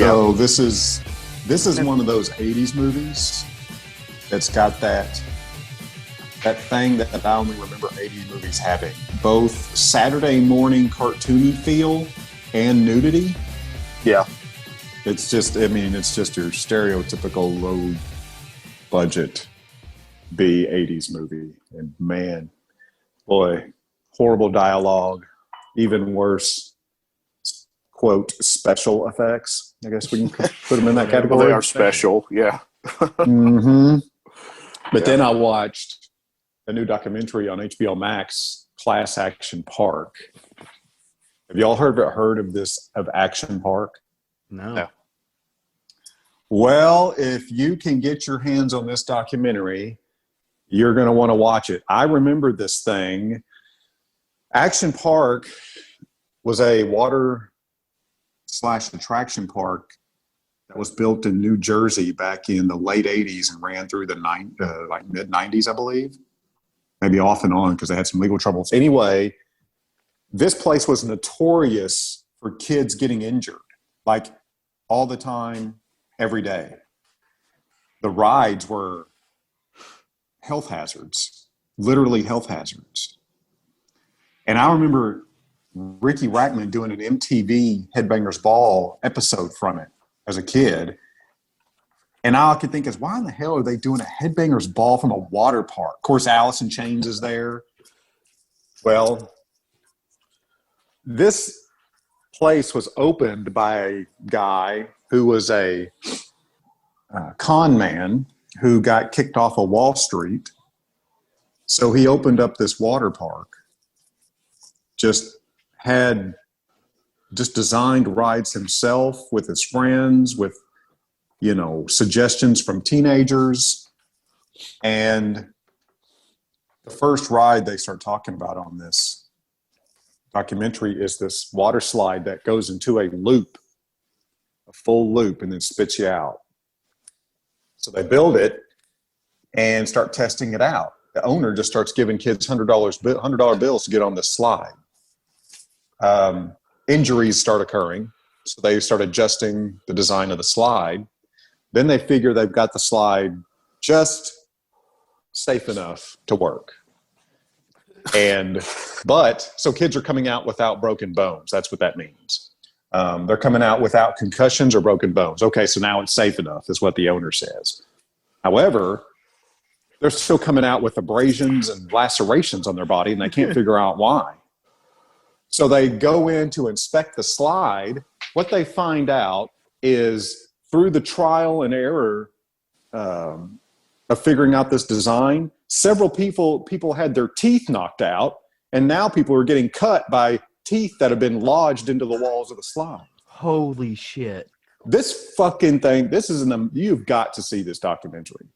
So this is one of those 80s movies that's got that thing that I only remember 80s movies having. Both Saturday morning cartoony feel and nudity. Yeah. It's just your stereotypical low budget B 80s movie. And man, boy, horrible dialogue, even worse, quote, special effects. I guess we can put them in that category. Well, they are special, yeah. Mm-hmm. But then I watched a new documentary on HBO Max, Class Action Park. Have y'all heard of Action Park? No. Well, if you can get your hands on this documentary, you're going to want to watch it. I remember this thing. Action Park was a water/attraction park that was built in New Jersey back in the late 80s and ran through the mid 90s, I believe. Maybe off and on because they had some legal troubles. Anyway, this place was notorious for kids getting injured, like all the time, every day. The rides were health hazards, literally health hazards. And I remember Ricky Rackman doing an MTV Headbangers Ball episode from it as a kid. And all I could think is, why in the hell are they doing a Headbangers Ball from a water park? Of course, Alice in Chains is there. Well, this place was opened by a guy who was a con man who got kicked off of Wall Street. So he opened up this water park, just designed rides himself with his friends, with, suggestions from teenagers. And the first ride they start talking about on this documentary is this water slide that goes into a loop, a full loop, and then spits you out. So they build it and start testing it out. The owner just starts giving kids $100 bills to get on this slide. Injuries start occurring, so they start adjusting the design of the slide. Then they figure they've got the slide just safe enough to work. So kids are coming out without broken bones. That's what that means. They're coming out without concussions or broken bones. Okay, so now it's safe enough, is what the owner says. However, they're still coming out with abrasions and lacerations on their body, and they can't figure out why. So they go in to inspect the slide. What they find out is through the trial and error of figuring out this design, several people had their teeth knocked out, and now people are getting cut by teeth that have been lodged into the walls of the slide. Holy shit. This fucking thing, you've got to see this documentary.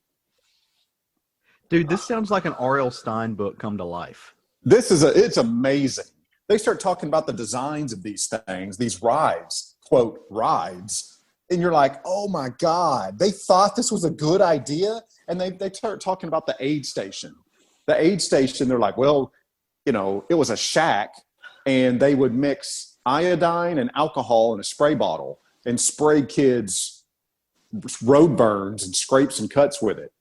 Dude, this sounds like an R.L. Stine book come to life. It's amazing. They start talking about the designs of these things, these rides, quote, rides. And you're like, oh my God, they thought this was a good idea. And they start talking about the aid station. The aid station, they're like, well, it was a shack, and they would mix iodine and alcohol in a spray bottle and spray kids road burns and scrapes and cuts with it.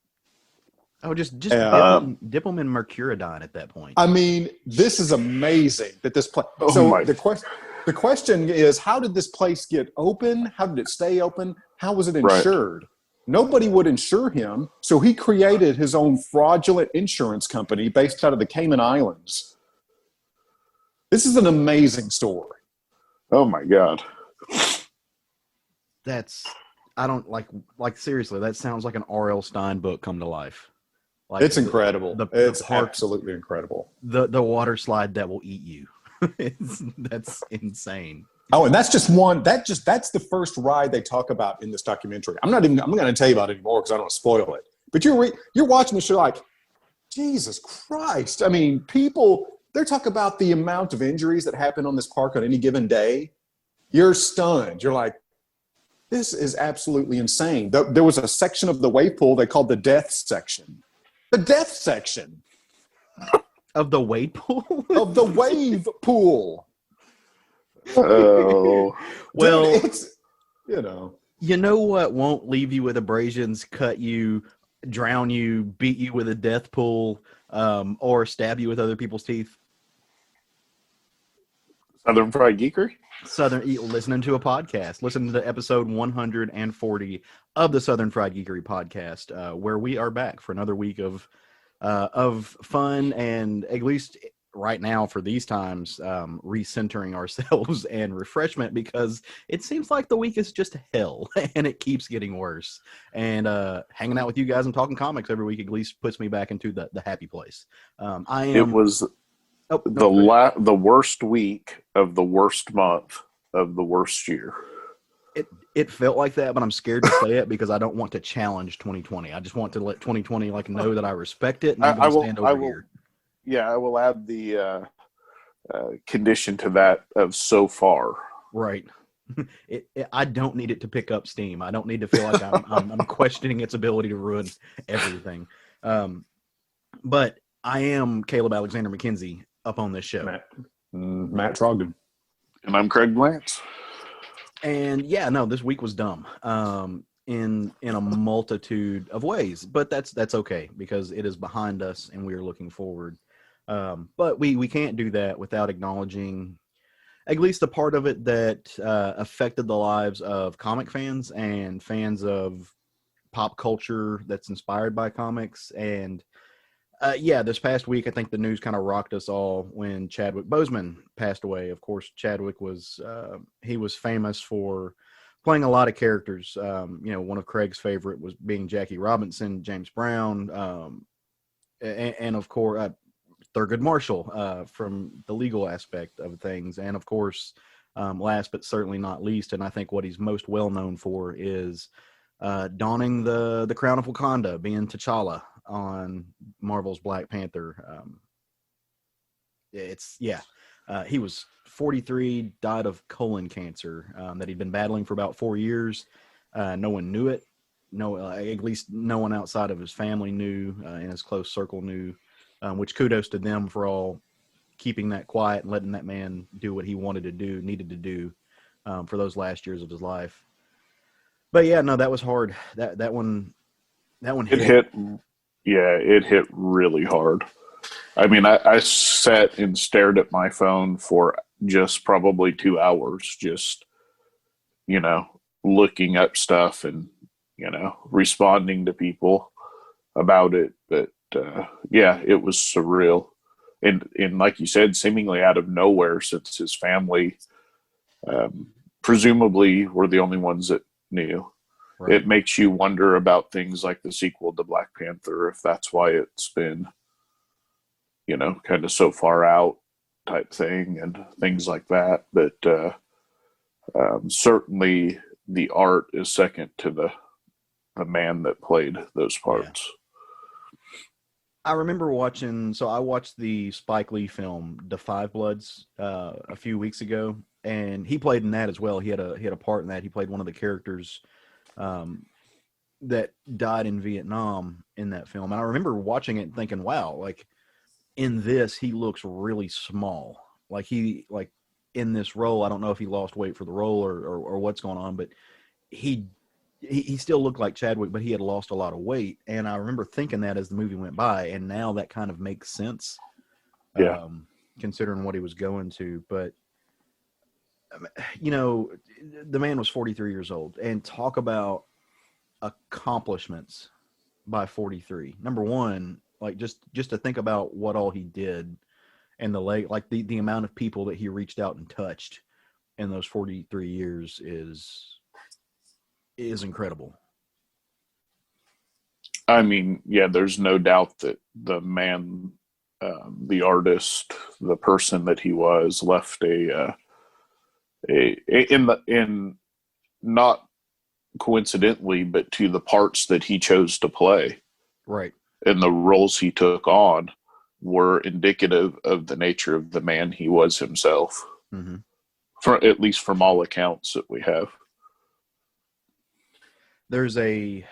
Oh, just dip them in mercuridine at that point. I mean, this is amazing that this place. The question is, how did this place get open? How did it stay open? How was it insured? Right. Nobody would insure him, so he created his own fraudulent insurance company based out of the Cayman Islands. This is an amazing story. Oh my God. Seriously, that sounds like an R.L. Stine book come to life. Like it's incredible. It's absolutely incredible. The water slide that will eat you. That's insane. Oh, and that's just one. That's the first ride they talk about in this documentary. I'm going to tell you about it anymore because I don't want to spoil it. But you're watching this, you're like, Jesus Christ. I mean, they talk about the amount of injuries that happen on this park on any given day. You're stunned. You're like, this is absolutely insane. There was a section of the wave pool they called the death section. The death section. Of the wave pool? Of the wave pool. Oh. Well, dude, You know. You know what won't leave you with abrasions, cut you, drown you, beat you with a death pool, or stab you with other people's teeth? Southern Fried Geekery. Listening to a podcast. Listen to episode 140 of the Southern Fried Geekery podcast, where we are back for another week of fun, and at least right now for these times, recentering ourselves and refreshment, because it seems like the week is just hell and it keeps getting worse. And hanging out with you guys and talking comics every week at least puts me back into the happy place. It was the worst week of the worst month of the worst year. It felt like that, but I'm scared to say it because I don't want to challenge 2020. I just want to let 2020 know that I respect it, and I'm going to stand over here. Yeah, I will add the condition to that of so far. Right. I don't need it to pick up steam. I don't need to feel like I'm questioning its ability to ruin everything. But I am Caleb Alexander McKenzie up on this show. Matt Trogdon. And I'm Craig Lance. And yeah, no, this week was dumb in a multitude of ways, but that's okay because it is behind us and we are looking forward. But we can't do that without acknowledging at least the part of it that affected the lives of comic fans and fans of pop culture that's inspired by comics. And this past week, I think the news kind of rocked us all when Chadwick Boseman passed away. Of course, Chadwick was he was famous for playing a lot of characters. One of Craig's favorite was being Jackie Robinson, James Brown, and of course Thurgood Marshall from the legal aspect of things. And of course, last but certainly not least, and I think what he's most well known for is donning the crown of Wakanda, being T'Challa on Marvel's Black Panther. He was 43, died of colon cancer that he'd been battling for about 4 years. No one knew it. At least no one outside of his family knew, and his close circle knew, which kudos to them for all keeping that quiet and letting that man do what he needed to do for those last years of his life. But yeah, no, that was hard. That one hit. It hit really hard. I mean, I sat and stared at my phone for just probably 2 hours, just, looking up stuff and, responding to people about it. But, it was surreal. And like you said, seemingly out of nowhere, since his family presumably were the only ones that knew. Right. It makes you wonder about things like the sequel to Black Panther, if that's why it's been, kind of so far out type thing and things like that. But certainly the art is second to the man that played those parts. Yeah. I remember I watched the Spike Lee film, The Five Bloods, a few weeks ago, and he played in that as well. He had a part in that. He played one of the characters that died in Vietnam in that film. And I remember watching it and thinking, wow, like in this, he looks really small. Like in this role, I don't know if he lost weight for the role or what's going on, but he still looked like Chadwick, but he had lost a lot of weight. And I remember thinking that as the movie went by, and now that kind of makes sense. Yeah. Considering what he was going to, but the man was 43 years old, and talk about accomplishments by 43. Number one, like just to think about what all he did and the amount of people that he reached out and touched in those 43 years is incredible. I mean, yeah, there's no doubt that the man, the artist, the person that he was, left in not coincidentally, but to the parts that he chose to play, right, and the roles he took on were indicative of the nature of the man he was himself. Mm-hmm. At least from all accounts that we have. There's a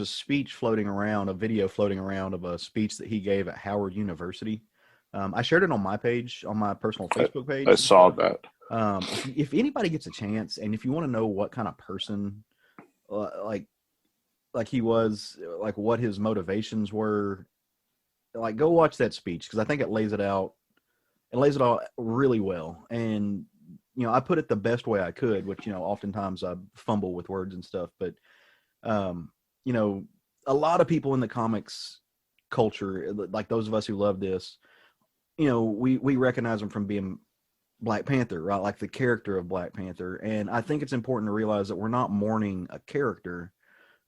speech floating around, a video floating around of a speech that he gave at Howard University I shared it on my page, on my personal Facebook page. I saw that. If anybody gets a chance, and if you want to know what kind of person, like he was, like what his motivations were, like go watch that speech, because I think it lays it out. It lays it all really well. And I put it the best way I could, which oftentimes I fumble with words and stuff. But a lot of people in the comics culture, like those of us who love this, we recognize him from being Black Panther, right? Like the character of Black Panther. And I think it's important to realize that we're not mourning a character.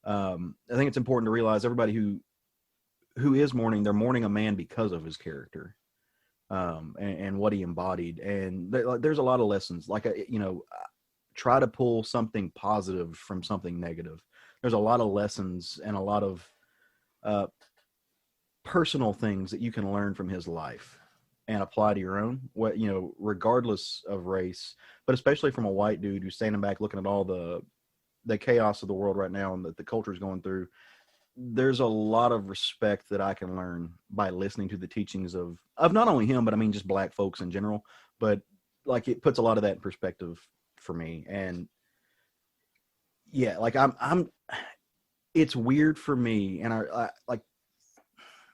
I think it's important to realize everybody who is mourning, they're mourning a man because of his character, and what he embodied. And there's a lot of lessons, like, try to pull something positive from something negative. There's a lot of lessons and a lot of personal things that you can learn from his life and apply to your own, regardless of race, but especially from a white dude who's standing back looking at all the chaos of the world right now and that the culture is going through. There's a lot of respect that I can learn by listening to the teachings of not only him, but I mean just Black folks in general. But like, it puts a lot of that in perspective for me. And yeah, like it's weird for me, and I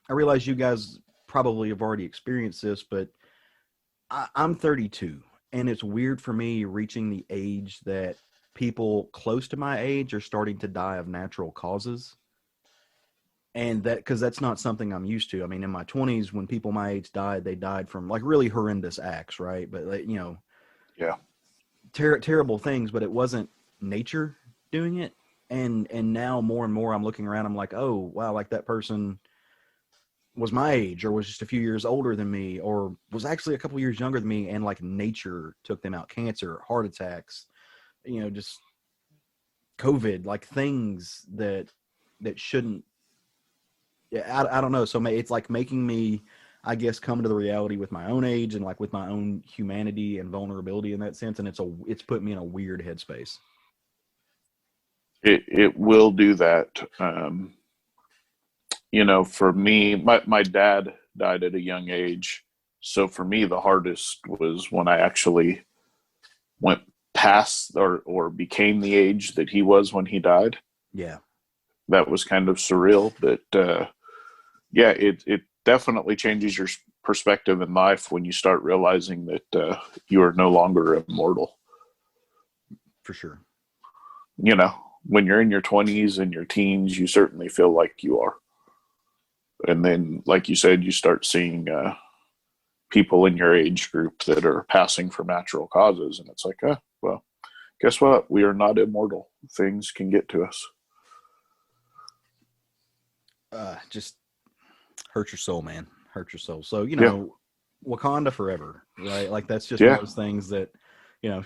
realize you guys probably have already experienced this, but I'm 32, and it's weird for me reaching the age that people close to my age are starting to die of natural causes. And because that's not something I'm used to. I mean, in my 20s, when people my age died, they died from like really horrendous acts, right? But yeah, terrible things, but it wasn't nature doing it. And now more and more I'm looking around, I'm like, oh wow, like that person was my age, or was just a few years older than me, or was actually a couple years younger than me, and like nature took them out. Cancer, heart attacks, just COVID, like things that shouldn't. Yeah, I don't know. So it's like making me, I guess, come to the reality with my own age and like with my own humanity and vulnerability in that sense. And it's put me in a weird headspace. It will do that. For me, my dad died at a young age. So for me, the hardest was when I actually went past or became the age that he was when he died. Yeah. That was kind of surreal, but yeah, it definitely changes your perspective in life when you start realizing that you are no longer immortal. For sure. When you're in your 20s and your teens, you certainly feel like you are. And then, like you said, you start seeing people in your age group that are passing for natural causes. And it's like, well, guess what? We are not immortal. Things can get to us. Just hurt your soul, man. Hurt your soul. So, Wakanda forever, right? Like, that's just one of those things that,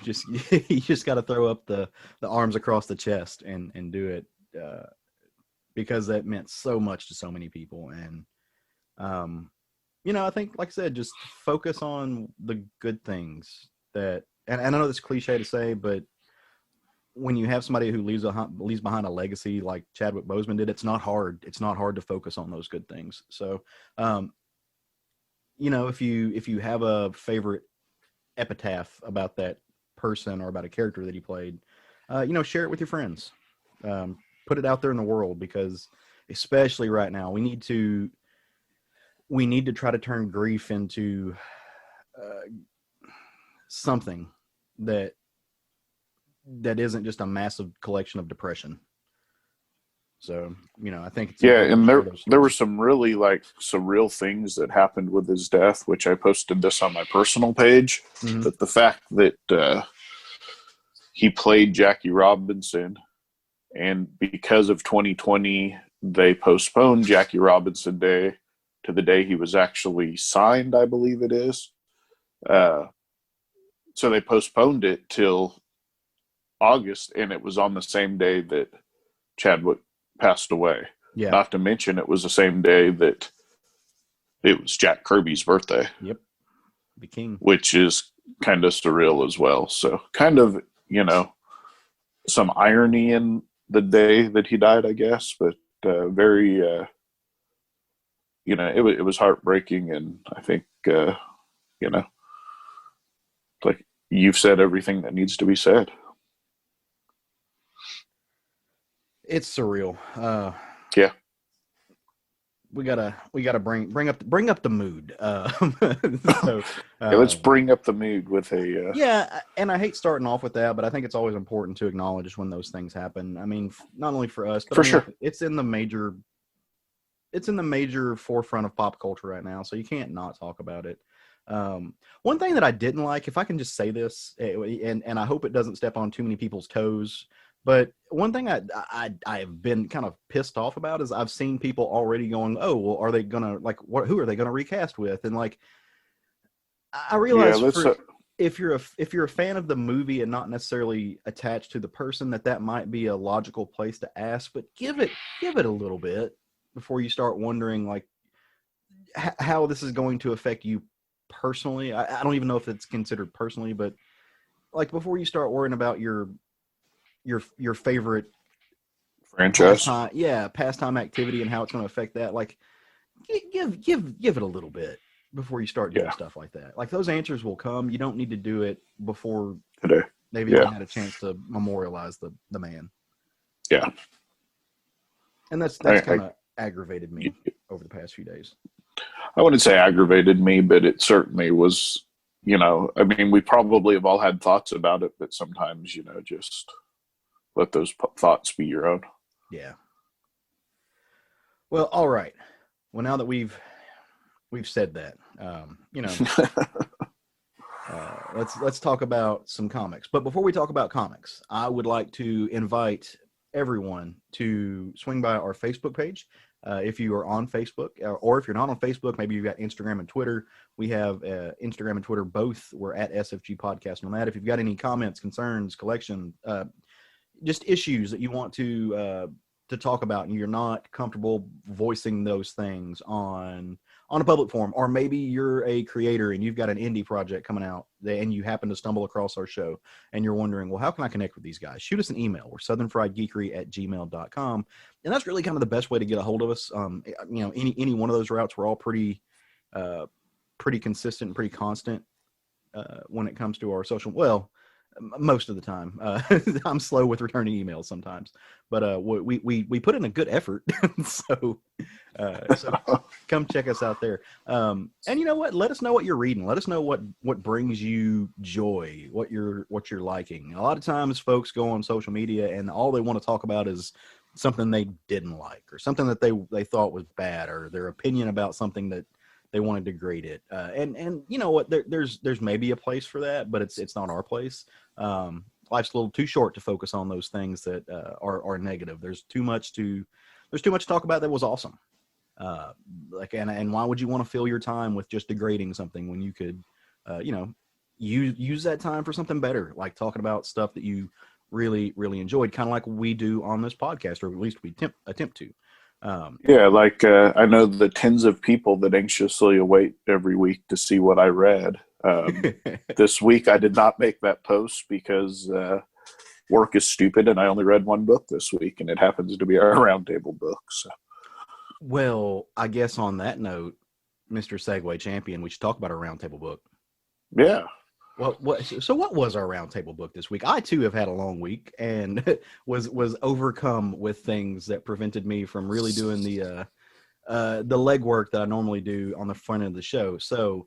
just you just got to throw up the arms across the chest and do it, because that meant so much to so many people. And, I think, like I said, just focus on the good things and I know it's cliche to say, but when you have somebody who leaves behind a legacy like Chadwick Boseman did, it's not hard. It's not hard to focus on those good things. So, if you have a favorite epitaph about that person or about a character that he played, share it with your friends. Put it out there in the world, because especially right now, we need to try to turn grief into something that isn't just a massive collection of depression. So, I think it's and there were some really like surreal things that happened with his death, which I posted this on my personal page. Mm-hmm. But the fact that he played Jackie Robinson, and because of 2020, they postponed Jackie Robinson Day to the day he was actually signed, I believe it is. So they postponed it till August, and it was on the same day that Chadwick passed away. Yeah. Not to mention, it was the same day that it was Jack Kirby's birthday. Yep. The king. Which is kind of surreal as well. So kind of, some irony in the day that he died, I guess, but very, it was heartbreaking. And I think you know, like you've said everything that needs to be said. It's surreal. Yeah. We gotta bring up the mood. So, yeah, let's bring up the mood with a. Yeah, and I hate starting off with that, but I think it's always important to acknowledge when those things happen. I mean, not only for us, but For I mean, sure. it's in the major forefront of pop culture right now, so you can't not talk about it. One thing that I didn't like, if I can just say this, and I hope it doesn't step on too many people's toes, but one thing I have been kind of pissed off about is I've seen people already going, oh, well, are they gonna who are they gonna recast with? And like, I realize if you're a fan of the movie and not necessarily attached to the person, that might be a logical place to ask, but give it a little bit before you start wondering like how this is going to affect you personally. I don't even know if it's considered personally, but like before you start worrying about your favorite franchise, pastime activity and how it's going to affect that, like give it a little bit before you start doing stuff like that. Like those answers will come. You don't need to do it before today. Maybe you had a chance to memorialize the man. Yeah. And that's kind of aggravated me over the past few days. I wouldn't say aggravated me, but it certainly was, you know, I mean, we probably have all had thoughts about it, but sometimes, you know, just let those thoughts be your own. Yeah. Well, all right. Well, now that we've said that, you know, let's talk about some comics. But before we talk about comics, I would like to invite everyone to swing by our Facebook page. If you are on Facebook, or if you're not on Facebook, maybe you've got Instagram and Twitter. We have Instagram and Twitter both. We're at SFG Podcast on that. If you've got any comments, concerns, collection, just issues that you want to talk about, and you're not comfortable voicing those things on a public forum, or maybe you're a creator and you've got an indie project coming out and you happen to stumble across our show and you're wondering, well, how can I connect with these guys? Shoot us an email. We're southernfriedgeekery@gmail.com. And that's really kind of the best way to get a hold of us. You know, any one of those routes, we're all pretty consistent and pretty constant when it comes to our social. Well, most of the time. I'm slow with returning emails sometimes, but we put in a good effort. so come check us out there. And you know what? Let us know what you're reading. Let us know what brings you joy, what you're liking. A lot of times folks go on social media and all they want to talk about is something they didn't like, or something that they thought was bad, or their opinion about something that they want to degrade it. And you know what? There's maybe a place for that, but it's not our place. Life's a little too short to focus on those things that are negative. There's too much to talk about that was awesome. And why would you want to fill your time with just degrading something when you could, you know, use that time for something better, like talking about stuff that you really, really enjoyed, kind of like we do on this podcast, or at least we attempt to. I know the tens of people that anxiously await every week to see what I read. This week I did not make that post because work is stupid, and I only read one book this week, and it happens to be our roundtable book. So. Well, I guess on that note, Mr. Segway Champion, we should talk about our roundtable book. Yeah. Well, what was our roundtable book this week? I too have had a long week and was overcome with things that prevented me from really doing the legwork that I normally do on the front end of the show. So,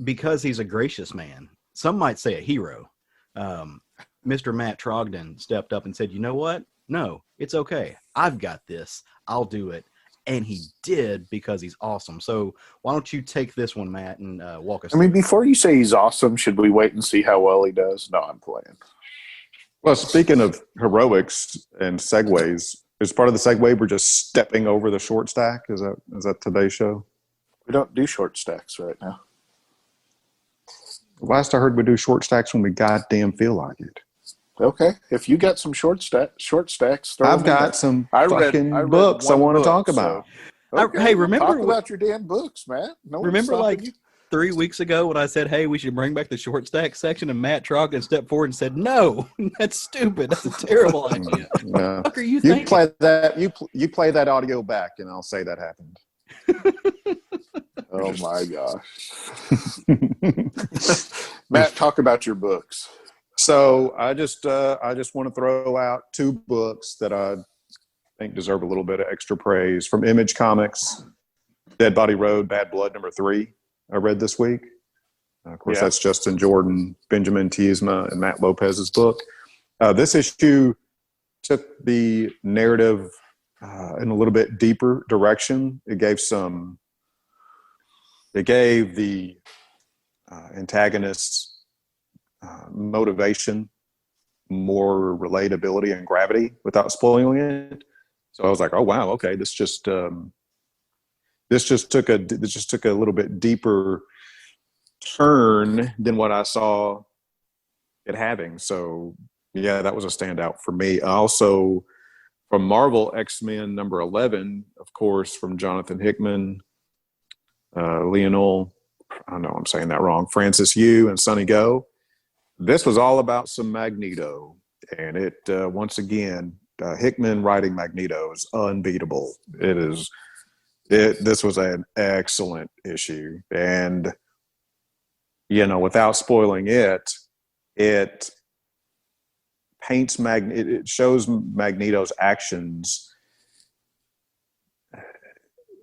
because he's a gracious man, some might say a hero, Mr. Matt Trogdon stepped up and said, "You know what? No, it's okay. I've got this. I'll do it." And he did, because he's awesome. So why don't you take this one, Matt, and walk us through. I mean, before you say he's awesome, should we wait and see how well he does? No, I'm playing. Well, speaking of heroics and segues, is part of the segue we're just stepping over the short stack? Is that today's show? We don't do short stacks right now. Last I heard, we do short stacks when we goddamn feel like it. Okay, if you got some short stacks, I've got some fucking books I want to talk about. Okay, hey, remember talk about your damn books, Matt. No, remember like 3 weeks ago when I said, "Hey, we should bring back the short stack section," and Matt Trogdon stepped forward and said, "No, that's stupid. That's a terrible idea." Yeah. What are you thinking? Play that. You play that audio back, and I'll say that happened. Oh my gosh. Matt, talk about your books. So I just want to throw out two books that I think deserve a little bit of extra praise from Image Comics. Dead Body Road, Bad Blood #3. I read this week. Of course, that's Justin Jordan, Benjamin Tiesma, and Matt Lopez's book. This issue took the narrative in a little bit deeper direction. It gave the antagonists motivation, more relatability and gravity without spoiling it. So I was like, oh wow, okay, this just took a little bit deeper turn than what I saw it having. So yeah, that was a standout for me. Also from Marvel, X-Men #11, of course, from Jonathan Hickman, Lionel, I know I'm saying that wrong, Francis Yu and Sonny Go. This was all about some Magneto, and it once again, Hickman writing Magneto is unbeatable. This was an excellent issue, and without spoiling it paints it shows Magneto's actions,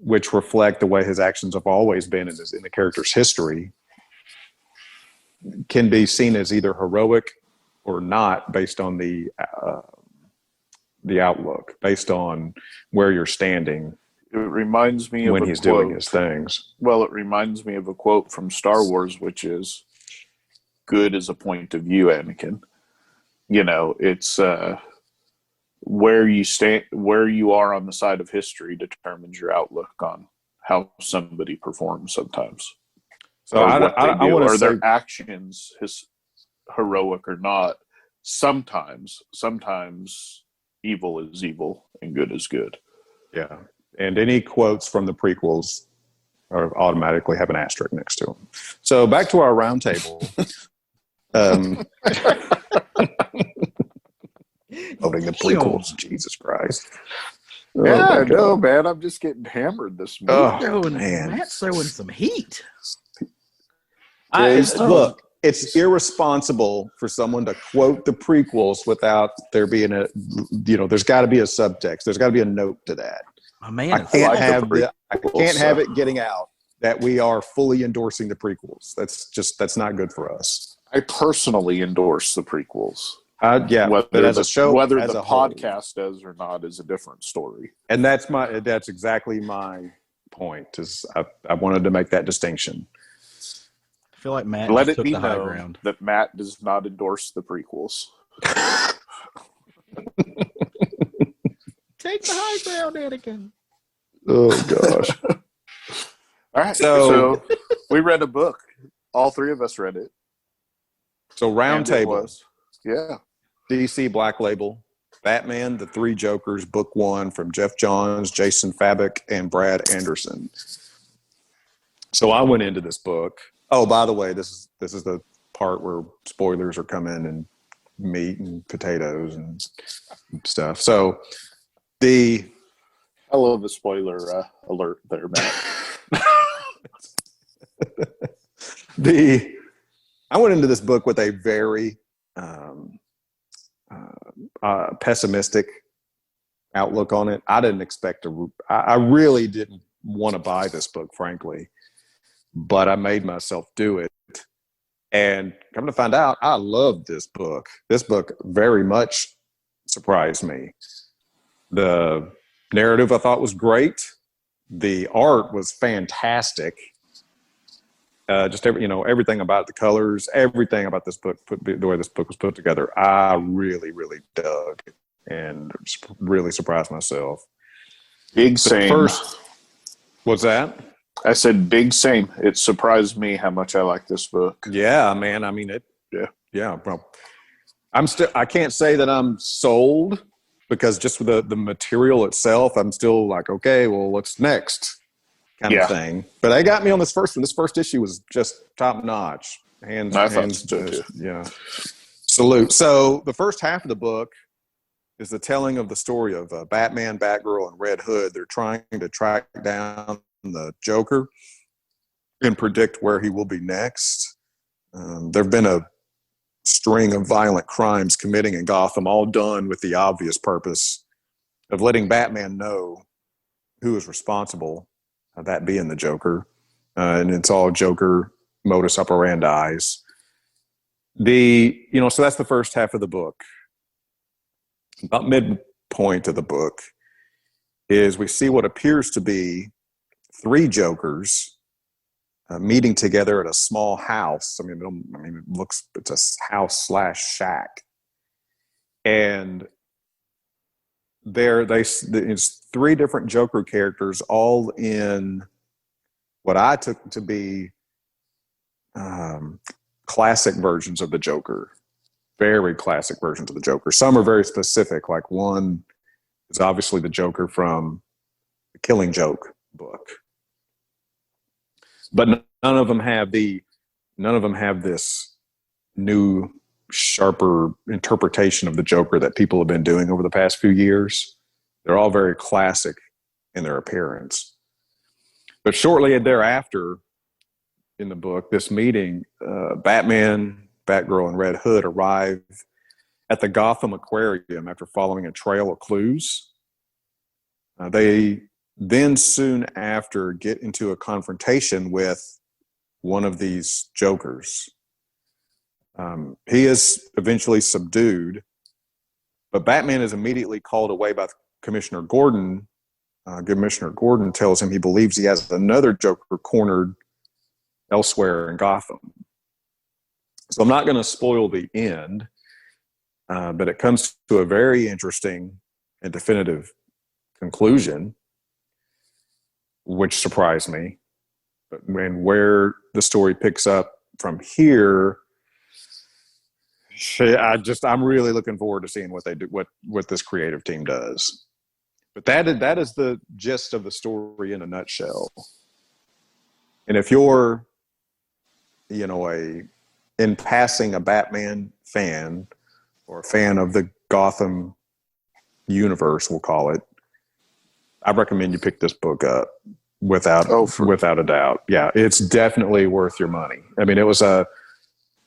which reflect the way his actions have always been in the character's history, can be seen as either heroic or not based on the outlook, based on where you're standing. It reminds me of when he's doing his things. Well, it reminds me of a quote from Star Wars, which is, "Good is a point of view, Anakin." It's where you stand, where you are on the side of history determines your outlook on how somebody performs sometimes. So I want to say, their actions heroic or not. Sometimes evil is evil and good is good. Yeah. And any quotes from the prequels automatically have an asterisk next to them. So back to our round table. Voting the prequels. Jesus Christ. Yeah, I know, man. I'm just getting hammered this morning. Oh, man. Matt's throwing some heat. Look, it's irresponsible for someone to quote the prequels without there being there's got to be a subtext. There's got to be a note to that. My man, I can't have it getting out that we are fully endorsing the prequels. That's not good for us. I personally endorse the prequels. Whether as a show, whether as the podcast does or not is a different story. And that's exactly my point. Is I wanted to make that distinction. I feel like Matt let it took be the high known ground. that Matt does not endorse the prequels. Take the high ground, Anakin. Oh gosh! All right, so we read a book. All three of us read it. So round table. Yeah. DC Black Label, Batman, The Three Jokers, Book 1 from Jeff Johns, Jason Fabok, and Brad Anderson. So I went into this book. Oh, by the way, this is the part where spoilers are coming and meat and potatoes and stuff. So I love the spoiler alert there, Matt. I went into this book with a very pessimistic outlook on it. I didn't expect I really didn't want to buy this book, frankly, but I made myself do it. And come to find out, I loved this book. This book very much surprised me. The narrative I thought was great. The art was fantastic. Just everything about the colors, everything about this book, the way this book was put together, I really, really dug and just really surprised myself. Big same. What's that? I said big same. It surprised me how much I like this book. Yeah, man. I mean, yeah. Well, I can't say that I'm sold because just with the material itself, I'm still like, okay, well, what's next? Kind of thing. But they got me on this first one. This first issue was just top notch. Hands yeah. Salute. So the first half of the book is the telling of the story of Batman, Batgirl, and Red Hood. They're trying to track down the Joker. and predict where he will be next. There have been a string of violent crimes committing in Gotham, all done with the obvious purpose of letting Batman know who is responsible, that being the Joker. And it's all Joker modus operandi. So that's the first half of the book. About midpoint of the book is we see what appears to be three Jokers meeting together at a small house. It's a house / shack. And it's three different Joker characters, all in what I took to be classic versions of the Joker. Very classic versions of the Joker. Some are very specific. Like one is obviously the Joker from the Killing Joke book. But none of them have this new, sharper interpretation of the Joker that people have been doing over the past few years. They're all very classic in their appearance. But shortly thereafter, in the book, this meeting, Batman, Batgirl, and Red Hood arrive at the Gotham Aquarium after following a trail of clues. They then soon after get into a confrontation with one of these Jokers. He is eventually subdued, but Batman is immediately called away by Commissioner Gordon. Commissioner Gordon tells him he believes he has another Joker cornered elsewhere in Gotham. So I'm not going to spoil the end, but it comes to a very interesting and definitive conclusion, which surprised me. And where the story picks up from here, I'm really looking forward to seeing what they do, what this creative team does. But that is the gist of the story in a nutshell. And if you're, in passing a Batman fan or a fan of the Gotham universe, we'll call it, I recommend you pick this book up without a doubt. Yeah, it's definitely worth your money. I mean, it's a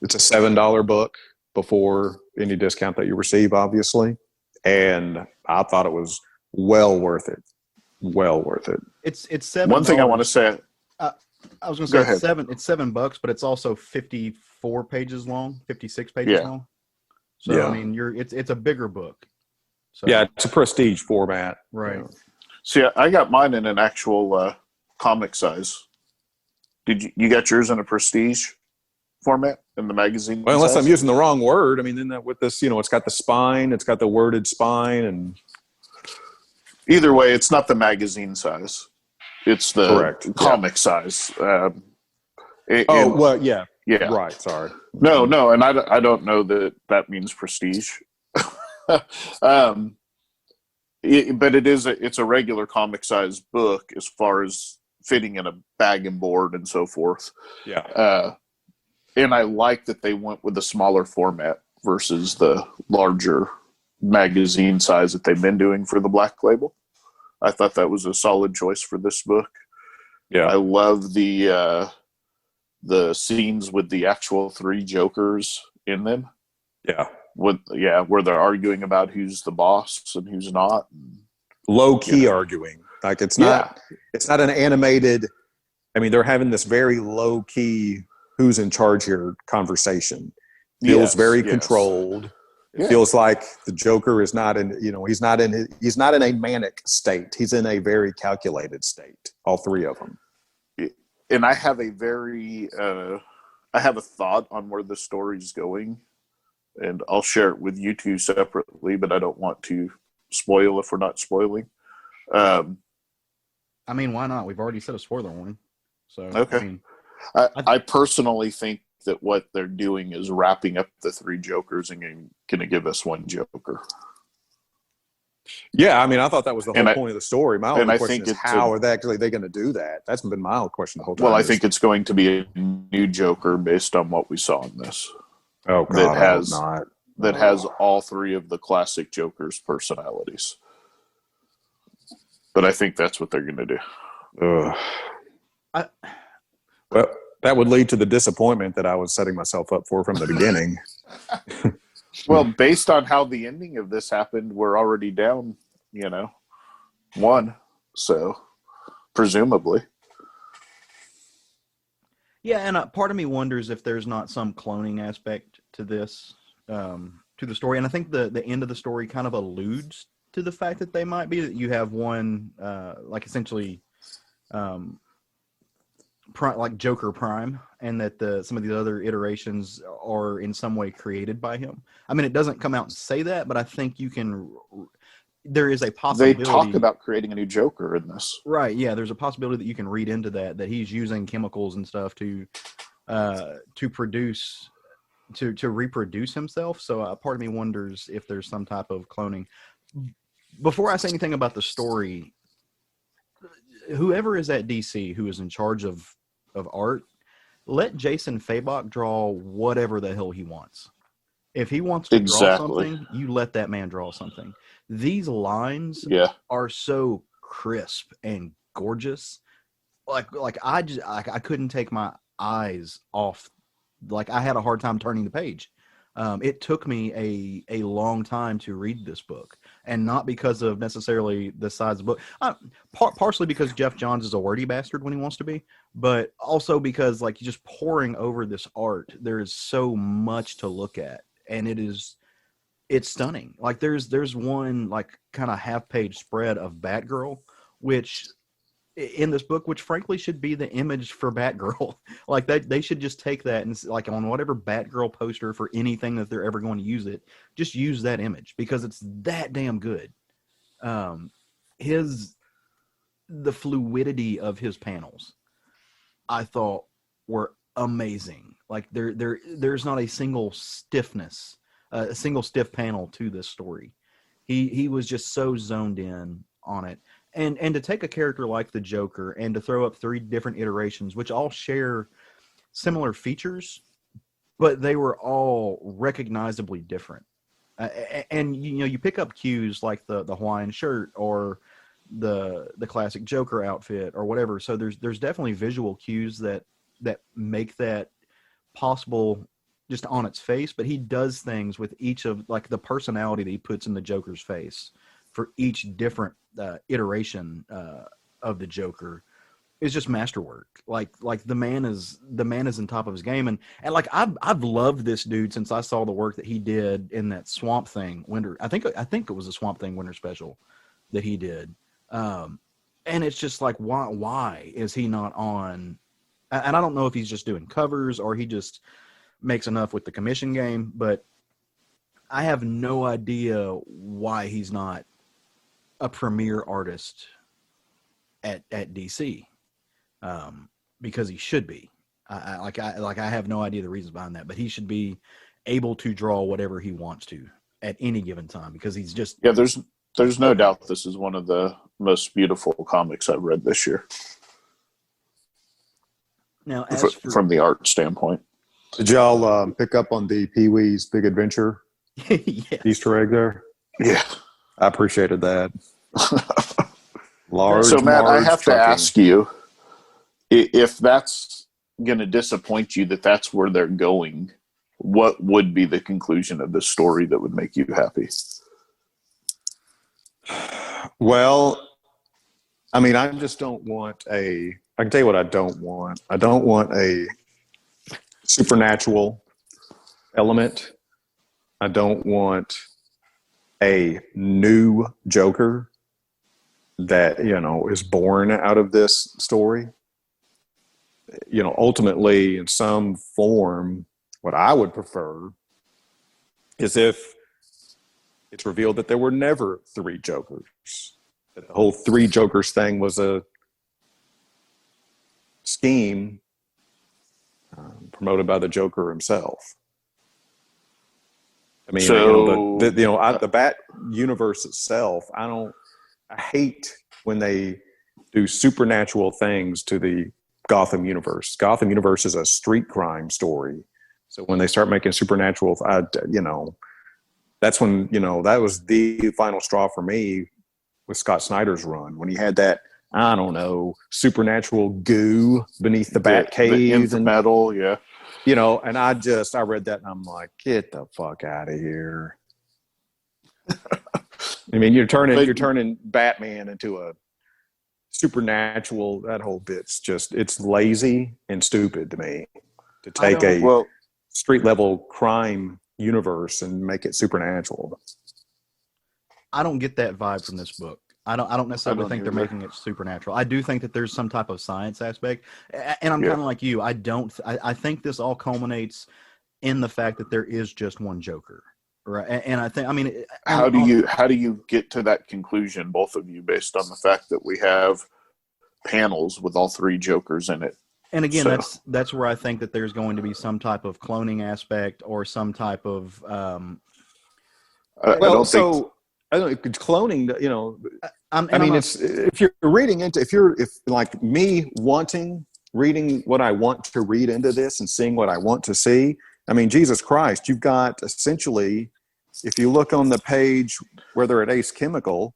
$7 book before any discount that you receive, obviously. And I thought it was well worth it. Well worth it. It's $7. One thing I want to say. I was going to say it's $7, but it's also 54 pages long, 56 pages long. So yeah. I mean, it's a bigger book. So yeah, it's a prestige format, right? See, I got mine in an actual comic size. Did you got yours in a prestige format in the magazine? Well, unless I'm using the wrong word. I mean, then with this, it's got the spine, it's got the worded spine, and either way, it's not the magazine size. It's the comic size. Yeah. Right, sorry. No, and I don't know that means prestige. But it's a regular comic size book as far as fitting in a bag and board and so forth. Yeah. And I like that they went with the smaller format versus the larger magazine size that they've been doing for the Black Label. I thought that was a solid choice for this book. Yeah. I love the scenes with the actual three Jokers in them. Yeah. Where they're arguing about who's the boss and who's not. Low key arguing. Like it's not an animated, I mean, they're having this very low key who's in charge here conversation. Feels very controlled. It feels like the Joker is not in, he's not in a manic state. He's in a very calculated state. All three of them. And I have a thought on where the story's going, and I'll share it with you two separately, but I don't want to spoil if we're not spoiling. I mean, why not? We've already said a spoiler warning. So, okay. I personally think that what they're doing is wrapping up the three Jokers and going to give us one Joker. Yeah, I mean, I thought that was the whole point of the story. My only question is how are they going to do that? That's been my whole question the whole time. Well, I think it's going to be a new Joker based on what we saw in this. Oh, God, that has all three of the classic Joker's personalities. But I think that's what they're going to do. Well, That would lead to the disappointment that I was setting myself up for from the beginning. Well, based on how the ending of this happened, we're already down, one. So, presumably. Yeah, and part of me wonders if there's not some cloning aspect to this, to the story. And I think the end of the story kind of alludes to the fact that they might be, that you have one, essentially, like Joker Prime, and that some of the other iterations are in some way created by him. I mean, it doesn't come out and say that, but I think there is a possibility. They talk about creating a new Joker in this. Right, yeah, there's a possibility that you can read into that he's using chemicals and stuff to reproduce himself. So part of me wonders if there's some type of cloning. Before I say anything about the story, whoever is at DC who is in charge of art, let Jason Fabok draw whatever the hell he wants. If he wants to draw something, you let that man draw something. These lines are so crisp and gorgeous. Like I couldn't take my eyes off. Like, I had a hard time turning the page. It took me a long time to read this book, and not because of necessarily the size of the book. Partially because Jeff Johns is a wordy bastard when he wants to be, but also because, like, just poring over this art, there is so much to look at, and it's stunning. Like, there's one, like, kind of half-page spread of Batgirl, which in this book, which frankly should be the image for Batgirl. Like, that they should just take that and, like, on whatever Batgirl poster for anything that they're ever going to use it, just use that image because it's that damn good. The fluidity of his panels, I thought, were amazing. Like, there's not a single stiffness, a single stiff panel to this story. He was just so zoned in on it. And to take a character like the Joker and to throw up 3 different iterations, which all share similar features, but they were all recognizably different. And you pick up cues like the Hawaiian shirt or the classic Joker outfit or whatever. So there's definitely visual cues that make that possible just on its face. But he does things with each of, like, the personality that he puts in the Joker's face for each different iteration of the Joker is just masterwork. Like the man is on top of his game, and like I've loved this dude since I saw the work that he did in that Swamp Thing Winter. I think it was a Swamp Thing Winter special that he did, and it's just like, why is he not on? And I don't know if he's just doing covers or he just makes enough with the commission game, but I have no idea why he's not a premier artist at DC, because he should be. I have no idea the reasons behind that, but he should be able to draw whatever he wants to at any given time, because he's just There's no doubt this is one of the most beautiful comics I've read this year. Now, from the art standpoint, did y'all pick up on the Pee-wee's Big Adventure Easter egg there? Yeah. I appreciated that. So, Matt, I have to ask you, if that's going to disappoint you that that's where they're going, what would be the conclusion of the story that would make you happy? Well, I mean, I just don't want I can tell you what I don't want. I don't want a supernatural element. I don't want a new Joker that, is born out of this story. Ultimately, in some form, what I would prefer is if it's revealed that there were never 3 Jokers. That the whole 3 Jokers thing was a scheme promoted by the Joker himself. I mean, the Bat universe itself, I hate when they do supernatural things to the Gotham universe. Gotham universe is a street crime story. So when they start making supernatural, that's when, that was the final straw for me with Scott Snyder's run. When he had that I don't know, supernatural goo beneath the bat The cave and metal, yeah. and I read that and I'm like, get the fuck out of here. I mean, you're turning Batman into a supernatural. That whole bit's it's lazy and stupid to me to take a street level crime universe and make it supernatural. I don't get that vibe from this book. I don't necessarily think they're making it supernatural. I do think that there's some type of science aspect, and I'm kind of like you. I think this all culminates in the fact that there is just one Joker, right? And I mean, how do you get to that conclusion, both of you, based on the fact that we have panels with all three Jokers in it? And again, that's where I think that there's going to be some type of cloning aspect or some type of. I don't cloning. It's if you're reading into if like me reading what I want to read into this and seeing what I want to see. I mean, Jesus Christ, you've got essentially, if you look on the page where they're at Ace Chemical,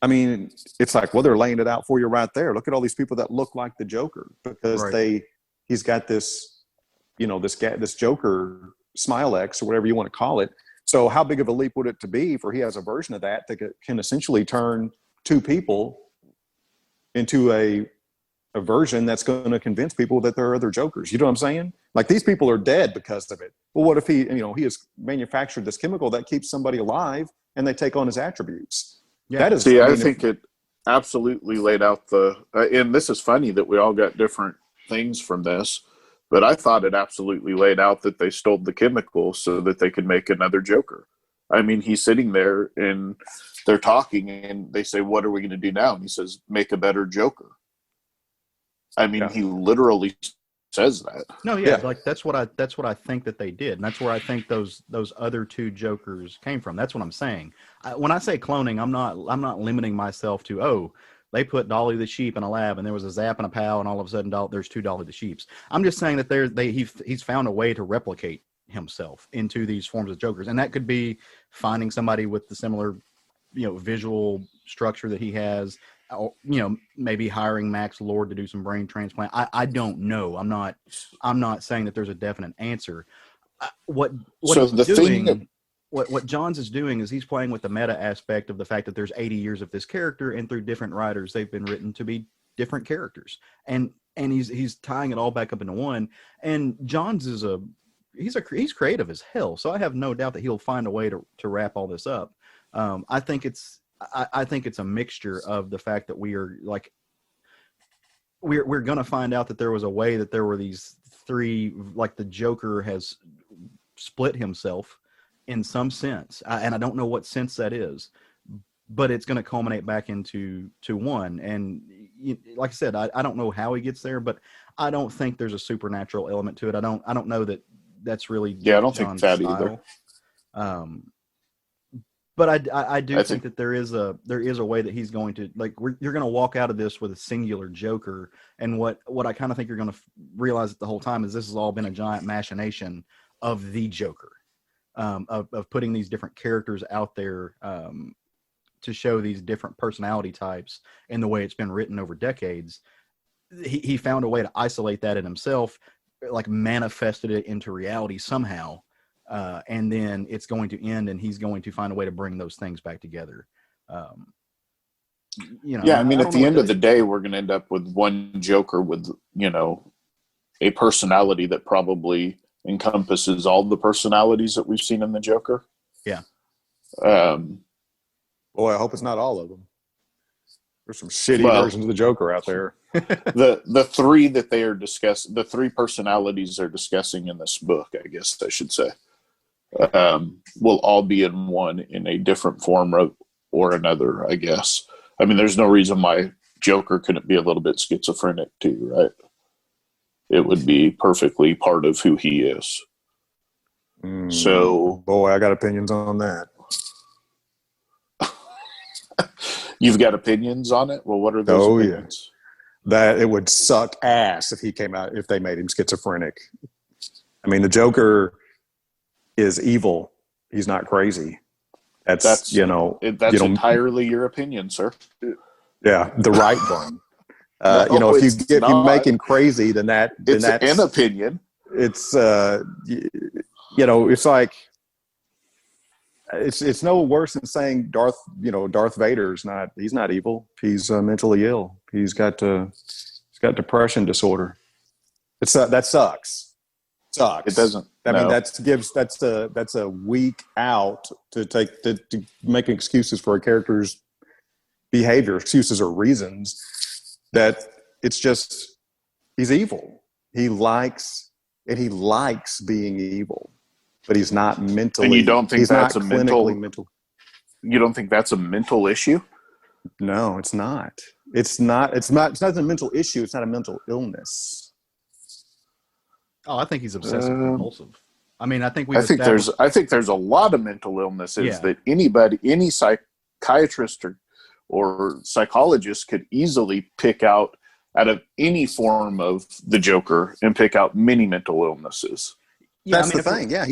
I mean, it's like, well, they're laying it out for you right there. Look at all these people that look like the Joker because he's got this, this Joker Smile X or whatever you want to call it. So how big of a leap would it to be for he has a version of that can essentially turn two people into a version that's going to convince people that there are other Jokers. You know what I'm saying? Like these people are dead because of it. Well, what if he has manufactured this chemical that keeps somebody alive and they take on his attributes? Yeah. I think it absolutely laid out and this is funny that we all got different things from this, but I thought it absolutely laid out that they stole the chemical so that they could make another Joker. I mean, he's sitting there and they're talking and they say, what are we going to do now? And he says, make a better Joker. I mean, he literally says that. No, yeah, like that's what I think that they did, and that's where I think those other two Jokers came from. That's what I'm saying. When I say cloning, I'm not limiting myself to they put Dolly the sheep in a lab and there was a Zap and a Pow and all of a sudden there's two Dolly the sheeps. I'm just saying that he's found a way to replicate himself into these forms of Jokers, and that could be finding somebody with the similar visual structure that he has. Maybe hiring Max Lord to do some brain transplant. I don't know. I'm not saying that there's a definite answer. What Johns is doing is he's playing with the meta aspect of the fact that there's 80 years of this character, and through different writers, they've been written to be different characters, and he's tying it all back up into one. And Johns is he's creative as hell, so I have no doubt that he'll find a way to wrap all this up. I think it's a mixture of the fact that we're going to find out that there was a way that there were these three, like the Joker has split himself in some sense. And I don't know what sense that is, but it's going to culminate back into one. And like I said, I don't know how he gets there, but I don't think there's a supernatural element to it. I don't know that that's really, I don't John's think that style. Either. But I do think that there is a way that he's going to you're going to walk out of this with a singular Joker, and what I kind of think you're going to realize the whole time is this has all been a giant machination of the Joker, of putting these different characters out there to show these different personality types in the way it's been written over decades. He found a way to isolate that in himself, manifested it into reality somehow. And then it's going to end, and he's going to find a way to bring those things back together. At the end of the day, we're going to end up with one Joker with, a personality that probably encompasses all the personalities that we've seen in the Joker. Yeah. Boy, I hope it's not all of them. There's some shitty versions of the Joker out there. the three that they are discussing, the three personalities they're discussing in this book, I guess I should say, will all be in one in a different form or another, I guess. I mean, there's no reason why Joker couldn't be a little bit schizophrenic too, right? It would be perfectly part of who he is. So, boy, I got opinions on that. You've got opinions on it? Well, what are those opinions? Yeah. That it would suck ass if they made him schizophrenic. I mean, the Joker is evil. He's not crazy. That's entirely your opinion, sir. Yeah, the right one. No, if you make him crazy, then that's an opinion. It's it's like it's no worse than saying Darth Vader's he's not evil. He's mentally ill. He's got depression disorder. That sucks. It doesn't. I mean, that's a weak out to make excuses for a character's behavior, excuses or reasons that it's just he's evil. He likes being evil, but he's not mentally. And you don't think that's a mental? You don't think that's a mental issue? No, it's not. It's not a mental issue. It's not a mental illness. Oh, I think he's obsessive compulsive. I mean, I think there's a lot of mental illnesses that any psychiatrist or psychologist could easily pick out of any form of the Joker and pick out many mental illnesses. Yeah, that's the thing. Yeah,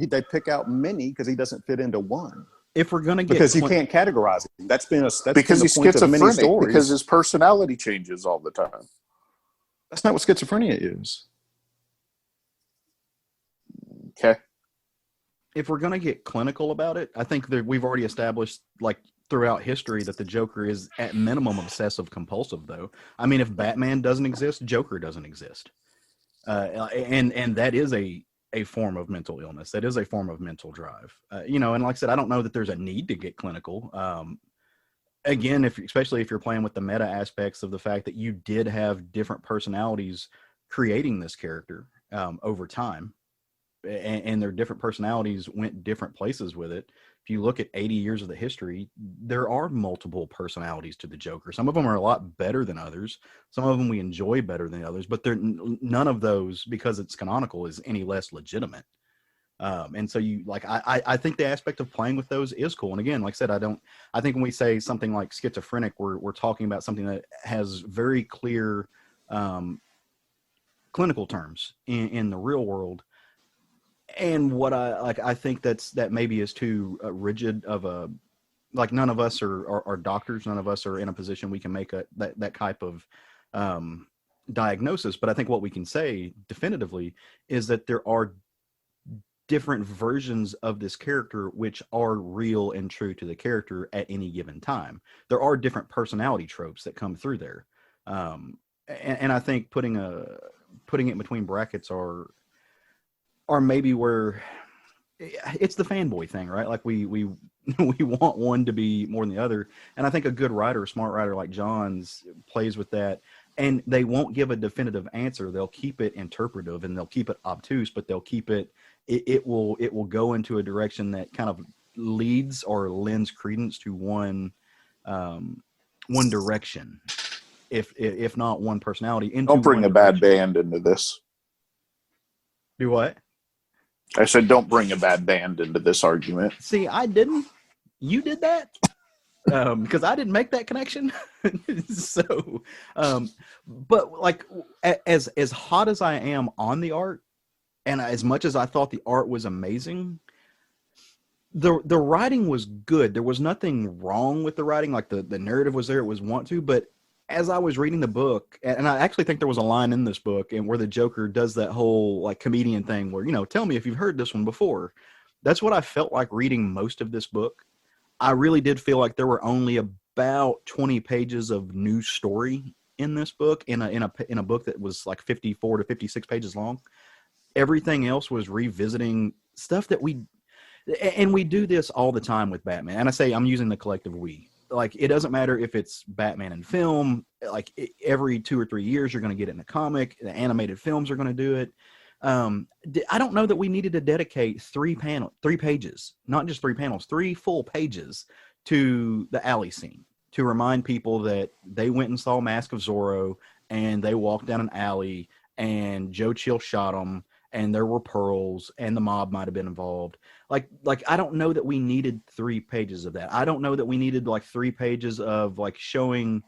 they pick out many because he doesn't fit into one. If we're gonna get because you can't categorize him. That's because he's schizophrenic. Because his personality changes all the time. That's not what schizophrenia is. Okay. If we're going to get clinical about it, I think that we've already established, like, throughout history that the Joker is at minimum obsessive compulsive, though. I mean, if Batman doesn't exist, Joker doesn't exist. And that is a form of mental illness. That is a form of mental drive. And like I said, I don't know that there's a need to get clinical. Again, especially if you're playing with the meta aspects of the fact that you did have different personalities creating this character over time. And their different personalities went different places with it. If you look at 80 years of the history, there are multiple personalities to the Joker. Some of them are a lot better than others. Some of them we enjoy better than others, but none of those, because it's canonical, is any less legitimate. And so I think the aspect of playing with those is cool. And again, like I said, I think when we say something like schizophrenic, we're talking about something that has very clear clinical terms in the real world. And what I think that maybe is too rigid of a, like, none of us are doctors. None of us are in a position we can make that type of diagnosis. But I think what we can say definitively is that there are different versions of this character which are real and true to the character at any given time. There are different personality tropes that come through there. And I think putting it between brackets or maybe where it's the fanboy thing, right? Like we want one to be more than the other. And I think a good writer, a smart writer like John's plays with that, and they won't give a definitive answer. They'll keep it interpretive and they'll keep it obtuse, but they'll keep it will go into a direction that kind of leads or lends credence to one direction. If not one personality. Don't bring a bad band into this. Do what? I said, don't bring a bad band into this argument. See, I didn't. You did that? Because I didn't make that connection. So, but like, as hot as I am on the art, and as much as I thought the art was amazing, the writing was good. There was nothing wrong with the writing. Like the narrative was there. It was want to, but as I was reading the book, and I actually think there was a line in this book and where the Joker does that whole like comedian thing where, tell me if you've heard this one before. That's what I felt like reading most of this book. I really did feel like there were only about 20 pages of new story in this book, in a book that was like 54 to 56 pages long. Everything else was revisiting stuff that we do this all the time with Batman. And I say I'm using the collective we. Like, it doesn't matter if it's Batman in film, like every 2 or 3 years, you're going to get it in a comic. The animated films are going to do it. I don't know that we needed to dedicate 3 pages, not just 3 panels, 3 full pages to the alley scene to remind people that they went and saw Mask of Zorro and they walked down an alley and Joe Chill shot them and there were pearls and the mob might have been involved. Like I don't know that we needed 3 pages of that. I don't know that we needed like 3 pages of like showing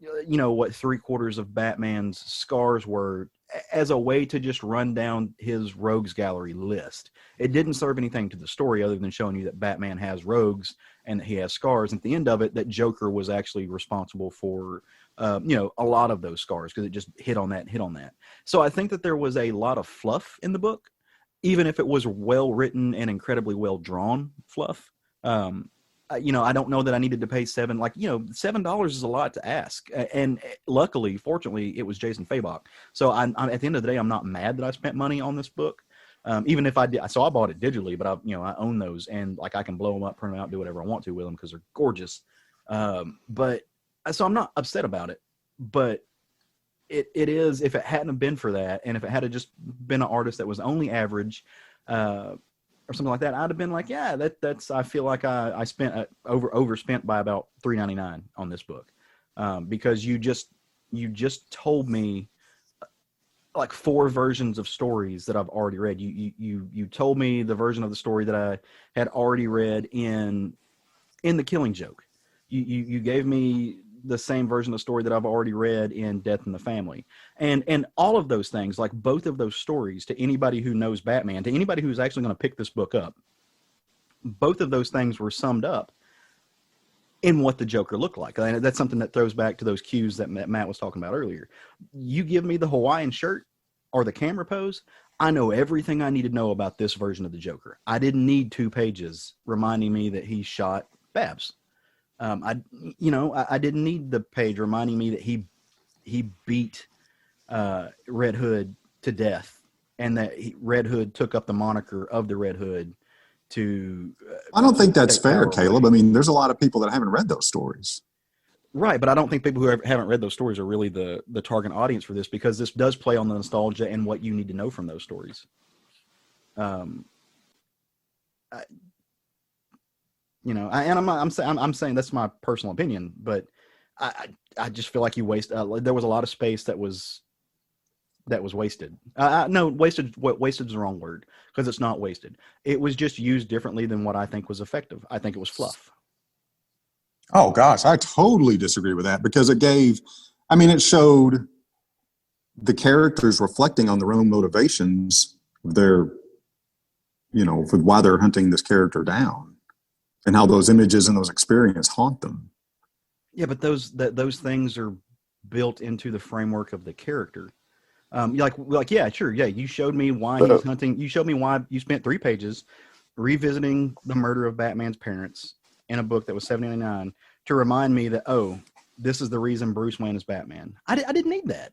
what 3/4 of Batman's scars were, as a way to just run down his rogues gallery list. It didn't serve anything to the story other than showing you that Batman has rogues and that he has scars. And at the end of it, that Joker was actually responsible for, a lot of those scars, because it just hit on that. So I think that there was a lot of fluff in the book, even if it was well written and incredibly well drawn fluff. I don't know that I needed to pay $7 is a lot to ask. And luckily, fortunately, it was Jason Fabok. So I'm at the end of the day, I'm not mad that I spent money on this book. Even if I did, so I bought it digitally, but I own those, and I can blow them up, print them out, do whatever I want to with them because they're gorgeous. But so I'm not upset about it, but it is, if it hadn't have been for that, and if it had just been an artist that was only average, or something like that, I'd have been like, yeah, that's. I feel like I spent overspent by about $3.99 on this book, because you just told me like 4 versions of stories that I've already read. You told me the version of the story that I had already read in The Killing Joke. You gave me the same version of the story that I've already read in Death in the Family. And all of those things, like both of those stories, to anybody who knows Batman, to anybody who's actually going to pick this book up, both of those things were summed up in what the Joker looked like. And that's something that throws back to those cues that Matt was talking about earlier. You give me the Hawaiian shirt or the camera pose, I know everything I need to know about this version of the Joker. I didn't need 2 pages reminding me that he shot Babs. I didn't need the page reminding me that he beat Red Hood to death, and that Red Hood took up the moniker of the Red Hood to. I don't think that's fair, Caleb. I mean, there's a lot of people that haven't read those stories. Right, but I don't think people who haven't read those stories are really the target audience for this, because this does play on the nostalgia and what you need to know from those stories. I'm saying that's my personal opinion, but I just feel like you waste. There was a lot of space that was wasted. No, wasted. Wasted is the wrong word, because it's not wasted. It was just used differently than what I think was effective. I think it was fluff. Oh gosh, I totally disagree with that, because it showed the characters reflecting on their own motivations, for why they're hunting this character down, and how those images and those experiences haunt them. Yeah, but those things are built into the framework of the character. Yeah, sure, yeah. You showed me why he's hunting. You showed me why you spent 3 pages revisiting the murder of Batman's parents in a book that was $7.99 to remind me that, oh, this is the reason Bruce Wayne is Batman. I didn't need that.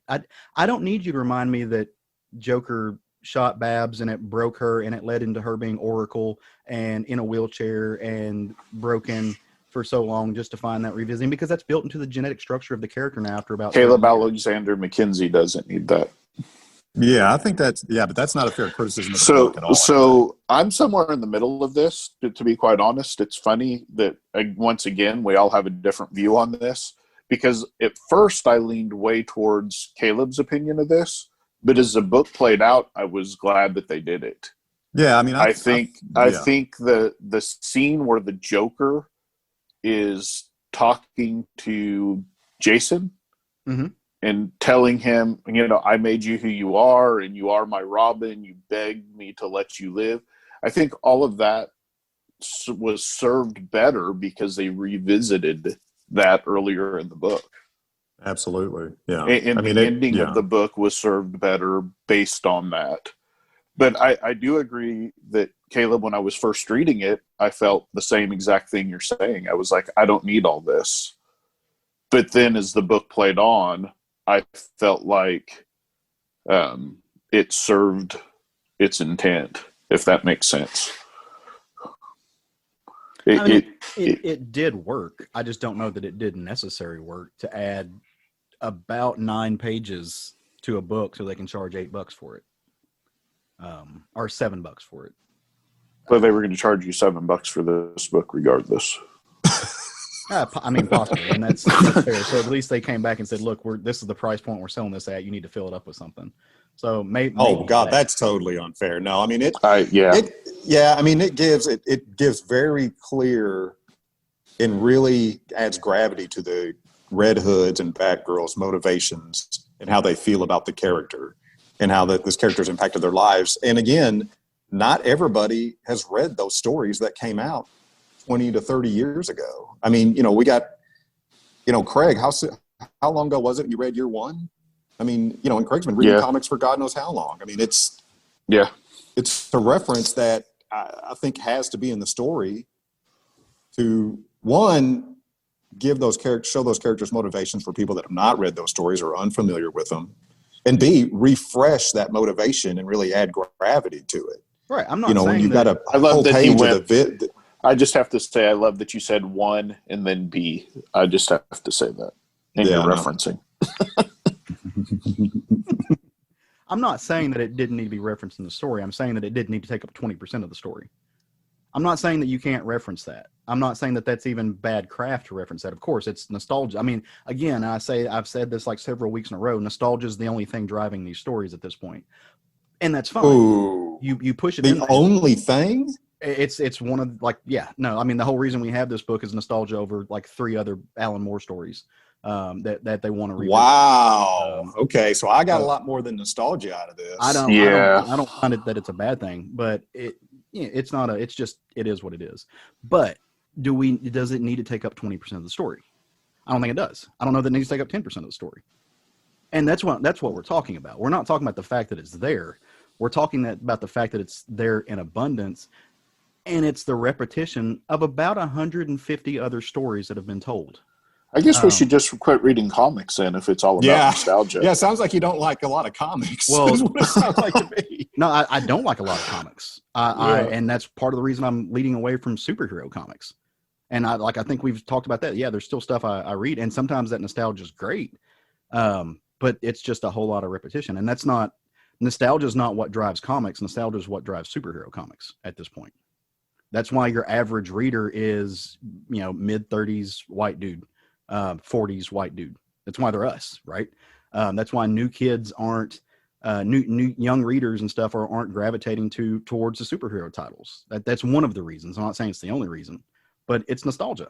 I don't need you to remind me that Joker shot Babs and it broke her and it led into her being Oracle and in a wheelchair and broken for so long, just to find that revisiting, because that's built into the genetic structure of the character now after about. Caleb Alexander McKenzie doesn't need that. Yeah, I think but that's not a fair criticism of the book at all. So I'm somewhere in the middle of this, to be quite honest. It's funny that, once again, we all have a different view on this, because at first I leaned way towards Caleb's opinion of this, but as the book played out, I was glad that they did it. Yeah, I mean, I think the scene where the Joker is talking to Jason, mm-hmm. and telling him, I made you who you are, and you are my Robin. You begged me to let you live. I think all of that was served better because they revisited that earlier in the book. Absolutely, yeah. And the ending of the book was served better based on that. But I do agree that, Caleb, when I was first reading it, I felt the same exact thing you're saying. I was like, I don't need all this. But then as the book played on, I felt like it served its intent, if that makes sense. It did work. I just don't know that it did necessary work to add about 9 pages to a book so they can charge $8 for it, or $7 for it. But they were going to charge you $7 for this book regardless. Possibly, and that's fair. So at least they came back and said, "Look, this is the price point we're selling this at. You need to fill it up with something." So maybe. Oh God, that's totally unfair. No, I mean it. It gives very clear and really adds gravity to the Red Hood's and Batgirl's motivations and how they feel about the character and how this character's impacted their lives. And again, not everybody has read those stories that came out 20 to 30 years ago. I mean, we got, Craig, how long ago was it you read year one? I mean, and Craig's been reading comics for God knows how long. I mean, it's a reference that I think has to be in the story to, one, show those characters motivations for people that have not read those stories or are unfamiliar with them, and B, refresh that motivation and really add gravity to it. Right. I'm not saying when you've got a I love whole that page of the I just have to say, I love that you said one and then B. I just have to say that. And you're referencing. I'm not saying that it didn't need to be referenced in the story. I'm saying that it didn't need to take up 20% of the story. I'm not saying that you can't reference that. I'm not saying that that's even bad craft to reference that. Of course, it's nostalgia. I mean, again, I've said this like several weeks in a row. Nostalgia is the only thing driving these stories at this point, and that's fine. Ooh, you push it. The only thing. It's one of I mean, the whole reason we have this book is nostalgia over like 3 other Alan Moore stories that they want to read. Wow. Okay, so I got a lot more than nostalgia out of this. I don't find it that it's a bad thing, but it's not it's just, it is what it is. But does it need to take up 20% of the story? I don't think it does. I don't know that it needs to take up 10% of the story. And that's what we're talking about. We're not talking about the fact that it's there. We're talking about the fact that it's there in abundance, and it's the repetition of about 150 other stories that have been told. I guess we should just quit reading comics then if it's all about nostalgia. Yeah, it sounds like you don't like a lot of comics. Well, That's what it sounds like to me. No, I don't like a lot of comics. And that's part of the reason I'm leading away from superhero comics. And I think we've talked about that. Yeah, there's still stuff I read, and sometimes that nostalgia is great. But it's just a whole lot of repetition. And nostalgia is not what drives comics. Nostalgia is what drives superhero comics at this point. That's why your average reader is, mid-30s white dude, 40s white dude. That's why they're us, right? That's why new kids aren't, new young readers and stuff aren't gravitating towards the superhero titles. That's one of the reasons. I'm not saying it's the only reason, but it's nostalgia.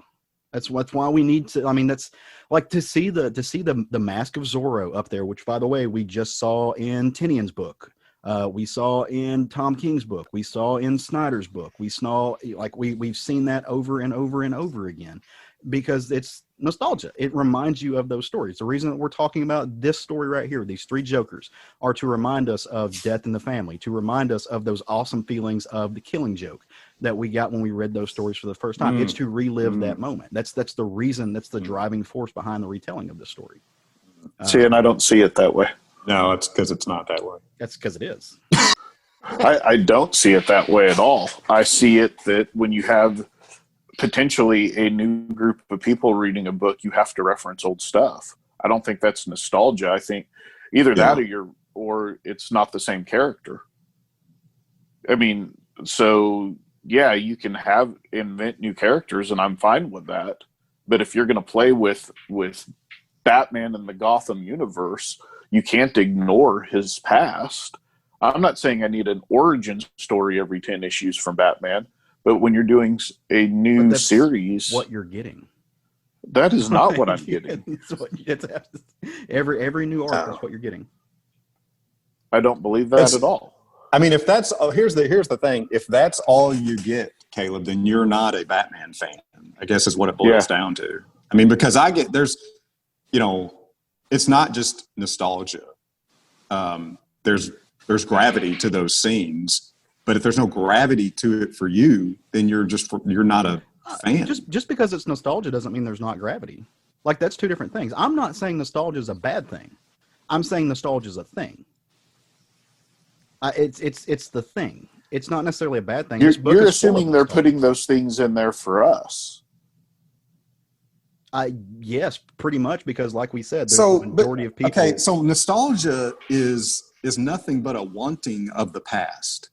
That's why we need to. I mean, that's like to see the Mask of Zorro up there, which, by the way, we just saw in Tinian's book. We saw in Tom King's book. We saw in Snyder's book. We saw we've seen that over and over and over again because it's nostalgia. It reminds you of those stories. The reason that we're talking about this story right here, these 3 Jokers, are to remind us of death in the family, to remind us of those awesome feelings of the Killing Joke that we got when we read those stories for the first time. It's to relive that moment. That's the reason. That's the driving force behind the retelling of this story. See, and I don't see it that way. No, it's because it's not that way. That's because it is. I don't see it that way at all. I see it that when you have potentially a new group of people reading a book, you have to reference old stuff. I don't think that's nostalgia. I think either that or it's not the same character. I mean, so yeah, you can invent new characters, and I'm fine with that. But if you're going to play with Batman in the Gotham universe, you can't ignore his past. I'm not saying I need an origin story every 10 issues from Batman, but when you're doing a new series, what you're getting. That is not what I'm getting. Every new arc is what you're getting. I don't believe that at all. I mean, if that's here's the thing. If that's all you get, Caleb, then you're not a Batman fan, I guess is what it boils down to. I mean, because it's not just nostalgia. There's gravity to those scenes, but if there's no gravity to it for you, then you're not a fan. Just because it's nostalgia doesn't mean there's not gravity. Like, that's 2 different things. I'm not saying nostalgia is a bad thing. I'm saying nostalgia is a thing. It's the thing. It's not necessarily a bad thing. You're assuming they're putting those things in there for us. Yes, pretty much, because like we said, there's a majority of people. Okay, so nostalgia is nothing but a wanting of the past.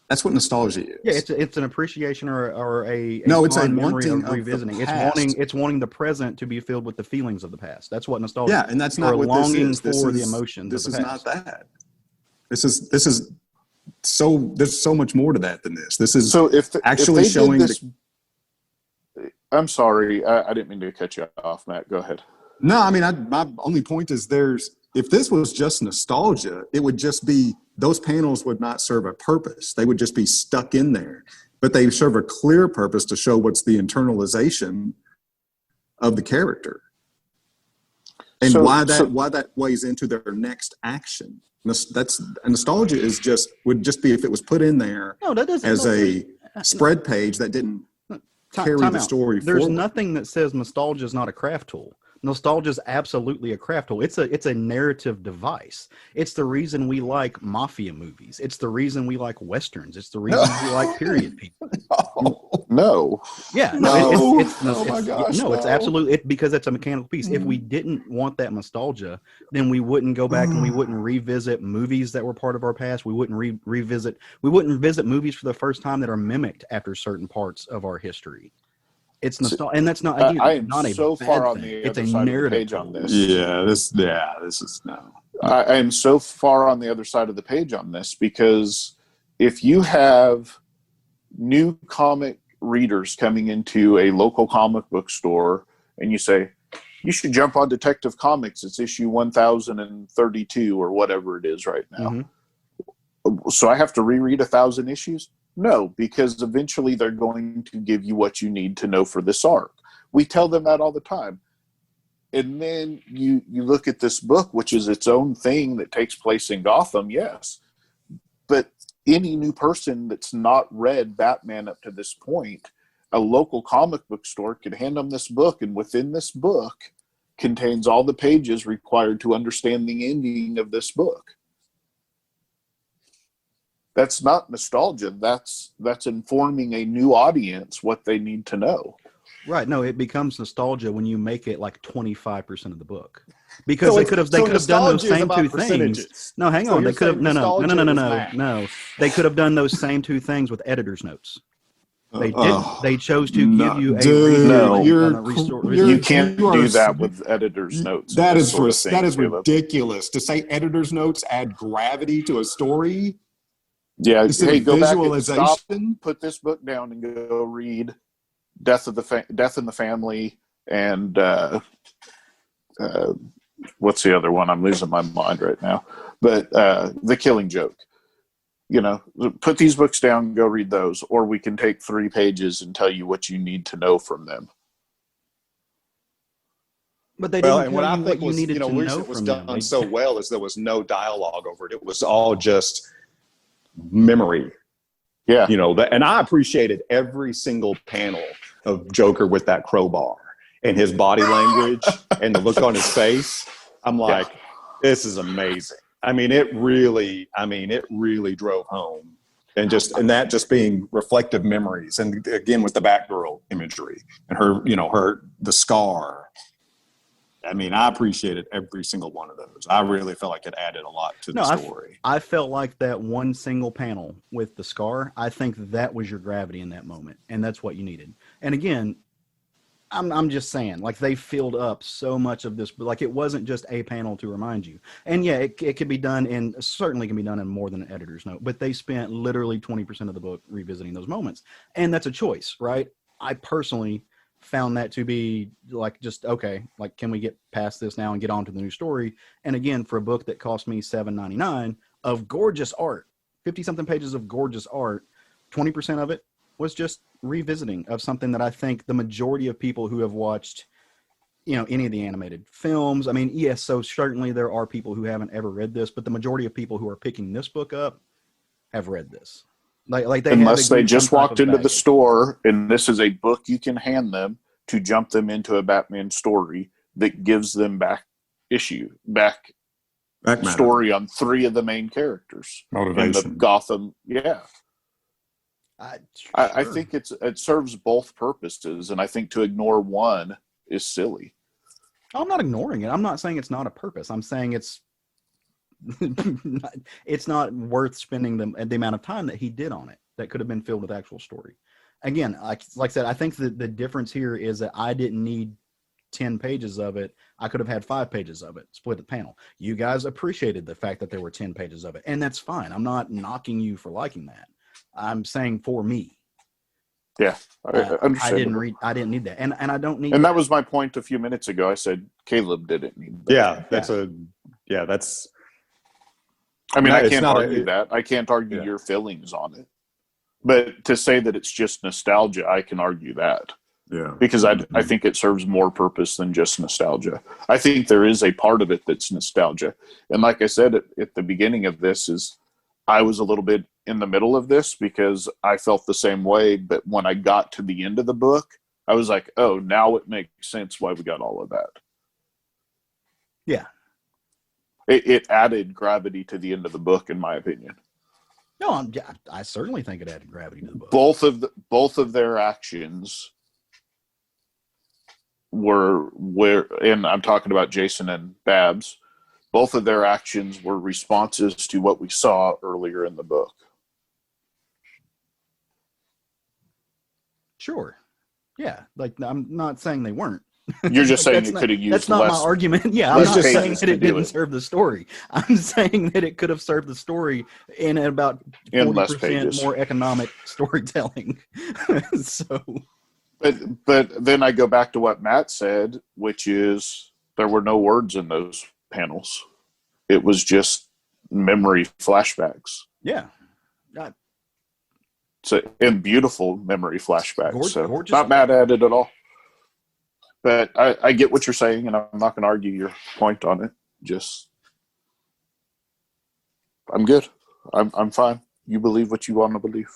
That's what nostalgia is. Yeah, it's an appreciation or a it's a memory wanting of revisiting. Of the past. It's wanting the present to be filled with the feelings of the past. That's what nostalgia. Yeah, and that's not what longing this is. for the emotions. This of the is past. not that. This is so. There's so much more to that than this. This is showing. I'm sorry, I didn't mean to cut you off, Matt. Go ahead. No, I mean, my only point is if this was just nostalgia, it would just be, those panels would not serve a purpose. They would just be stuck in there. But they serve a clear purpose to show what's the internalization of the character. And why that weighs into their next action. Nostalgia would just be if it was put in there as a spread page that didn't carry the story forward. There's nothing that says nostalgia is not a craft tool. Nostalgia is absolutely a craft tool. It's a narrative device. It's the reason we like mafia movies. It's the reason we like westerns. It's the reason we like period people. No. Yeah. No. It's absolutely because it's a mechanical piece. If we didn't want that nostalgia, then we wouldn't go back and we wouldn't revisit movies that were part of our past. We wouldn't revisit movies for the first time that are mimicked after certain parts of our history. It's nostalgia, and that's not. Again, I am not a so bad far on thing. the It's other a side of the narrative page on this. This is no. I am so far on the other side of the page on this because if you have new comic readers coming into a local comic book store and you say, you should jump on Detective Comics, it's issue 1032 or whatever it is right now. Mm-hmm. So I have to reread 1,000 issues? No, because eventually they're going to give you what you need to know for this arc. We tell them that all the time. And then you look at this book, which is its own thing that takes place in Gotham, yes. But any new person that's not read Batman up to this point, a local comic book store could hand them this book, and within this book contains all the pages required to understand the ending of this book. That's not nostalgia. That's informing a new audience what they need to know. Right. No, it becomes nostalgia when you make it like 25% of the book, because they could have done those same two things. No, hang on. They could have no. They could have done those same two things with editor's notes. They didn't. They chose to give you you can't do that with editor's notes. That is ridiculous. To say editor's notes add gravity to a story. Yeah, hey, go back and stop, put this book down and go read Death in the Family and what's the other one? I'm losing my mind right now. But The Killing Joke. You know, put these books down, go read those, or we can take 3 pages and tell you what you need to know from them. But they didn't tell you what you needed to know it was from done them. so well as there was no dialogue over it. It was all just memory. Yeah. You know, and I appreciated every single panel of Joker with that crowbar and his body language and the look on his face. I'm like, this is amazing. I mean, it really drove home. And that just being reflective memories. And again, with the Batgirl imagery and the scar. I mean, I appreciated every single one of those. I really felt like it added a lot to the story. I felt like that one single panel with the scar, I think that was your gravity in that moment. And that's what you needed. And again, I'm just saying, like, they filled up so much of this, like, it wasn't just a panel to remind you. And yeah, it could be done certainly can be done in more than an editor's note, but they spent literally 20% of the book revisiting those moments. And that's a choice, right? I personally found that to be like, just, okay, like, can we get past this now and get on to the new story? And again, for a book that cost me $7.99 of gorgeous art, 50 something pages of gorgeous art, 20% of it was just revisiting of something that I think the majority of people who have watched, any of the animated films, I mean, yes, so certainly there are people who haven't ever read this, but the majority of people who are picking this book up have read this. Unless they just walked into the store and this is a book you can hand them to jump them into a Batman story that gives them back story on 3 of the main characters. Motivation. In the Gotham, yeah. I think it serves both purposes, and I think to ignore one is silly. I'm not ignoring it. I'm not saying it's not a purpose. I'm saying it's not worth spending the amount of time that he did on it that could have been filled with actual story. Again, like I said, I think the difference here is that I didn't need 10 pages of it. I could have had 5 pages of it, split the panel. You guys appreciated the fact that there were 10 pages of it, and that's fine. I'm not knocking you for liking that. I'm saying for me, Yeah, I understand. I didn't need that, and I don't need. And that was my point a few minutes ago. I said Caleb didn't need that. That's. I mean, I can't argue that. I can't argue your feelings on it. But to say that it's just nostalgia, I can argue that. Yeah. Because I think it serves more purpose than just nostalgia. I think there is a part of it that's nostalgia. And like I said at the beginning of this, is I was a little bit in the middle of this because I felt the same way. But when I got to the end of the book, I was like, oh, now it makes sense why we got all of that. Yeah. It added gravity to the end of the book, in my opinion. No, I certainly think it added gravity to the book. Both of their actions were and I'm talking about Jason and Babs. Both of their actions were responses to what we saw earlier in the book. Sure. Yeah. Like, I'm not saying they weren't. You're just saying it could have used That's not my argument. Yeah, I'm not saying that it didn't serve the story. I'm saying that it could have served the story in about 40% more economic storytelling. So, but then I go back to what Matt said, which is there were no words in those panels. It was just memory flashbacks. Yeah. And beautiful memory flashbacks. Gorgeous. Not mad at it at all. But I get what you're saying, and I'm not going to argue your point on it. Just, I'm good. I'm fine. You believe what you want to believe.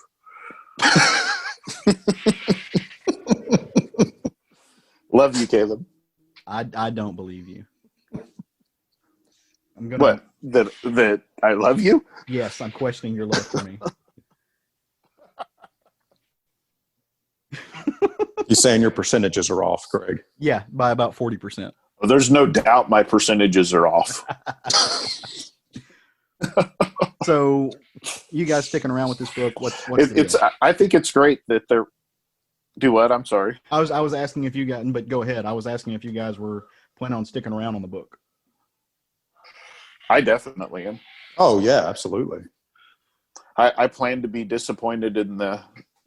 Love you, Caleb. I don't believe you. I'm gonna. What? That I love you? Yes, I'm questioning your love for me. He's saying your percentages are off, Craig. Yeah, by about 40%. Well, there's no doubt my percentages are off. So, you guys sticking around with this book? I think it's great that they're. Do what? I'm sorry. I was asking if you got, but go ahead. I was asking if you guys were planning on sticking around on the book. I definitely am. Oh yeah, absolutely. I plan to be disappointed in the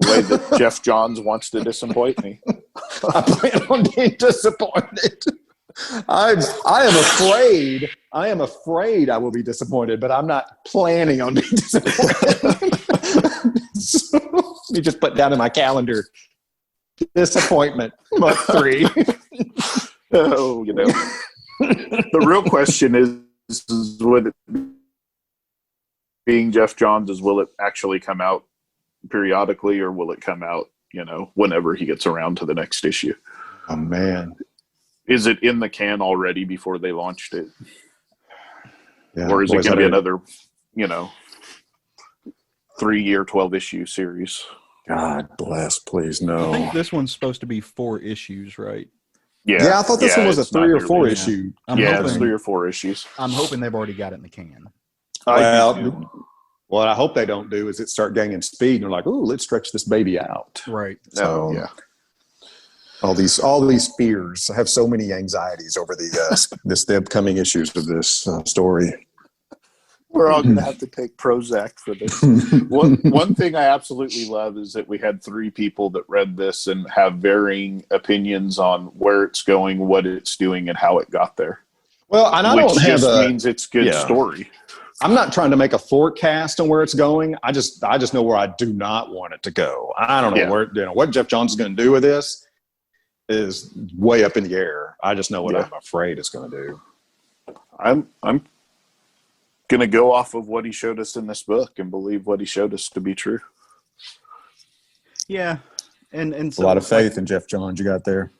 way that Jeff Johns wants to disappoint me. I plan on being disappointed. I am afraid I will be disappointed, but I'm not planning on being disappointed. So, let me just put down in my calendar, disappointment, month 3. Oh, the real question is would it, being Jeff Johns, will it actually come out periodically, or will it come out, whenever he gets around to the next issue? Oh man. Is it in the can already before they launched it? Yeah. Or is it going to be another, 3-year, 12-issue series? God bless, please no. I think this one's supposed to be 4 issues, right? Yeah, I thought this one was a 3 or 4 issue. It's 3 or 4 issues. I'm hoping they've already got it in the can. Well, what I hope they don't do is start gaining speed and they're like, "Ooh, let's stretch this baby out." Right. So, all these fears. I have so many anxieties over the upcoming issues of this story. We're all going to have to take Prozac for this. One thing I absolutely love is that we had 3 people that read this and have varying opinions on where it's going, what it's doing, and how it got there. Well, and means it's good story. I'm not trying to make a forecast on where it's going. I just know where I do not want it to go. I don't know where, what Jeff Johns is going to do with this is way up in the air. I just know what I'm afraid it's going to do. I'm going to go off of what he showed us in this book and believe what he showed us to be true. Yeah. And so a lot of faith in Jeff Johns you got there.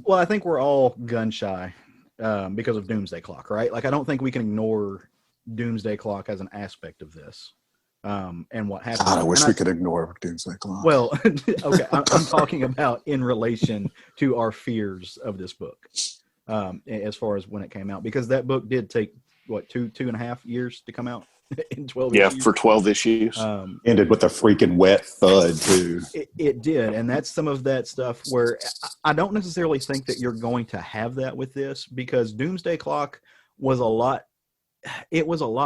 Well, I think we're all gun shy because of Doomsday Clock, right? Like, I don't think we can ignore Doomsday Clock as an aspect of this. And what happened. God, I wish we could ignore Doomsday Clock. Well, okay, I'm talking about in relation to our fears of this book, as far as when it came out, because that book did take what 2.5 years to come out in 12 issues. Yeah, for 12 issues. Ended with a freaking wet thud too. It did, and that's some of that stuff where I don't necessarily think that you're going to have that with this, because Doomsday Clock was a lot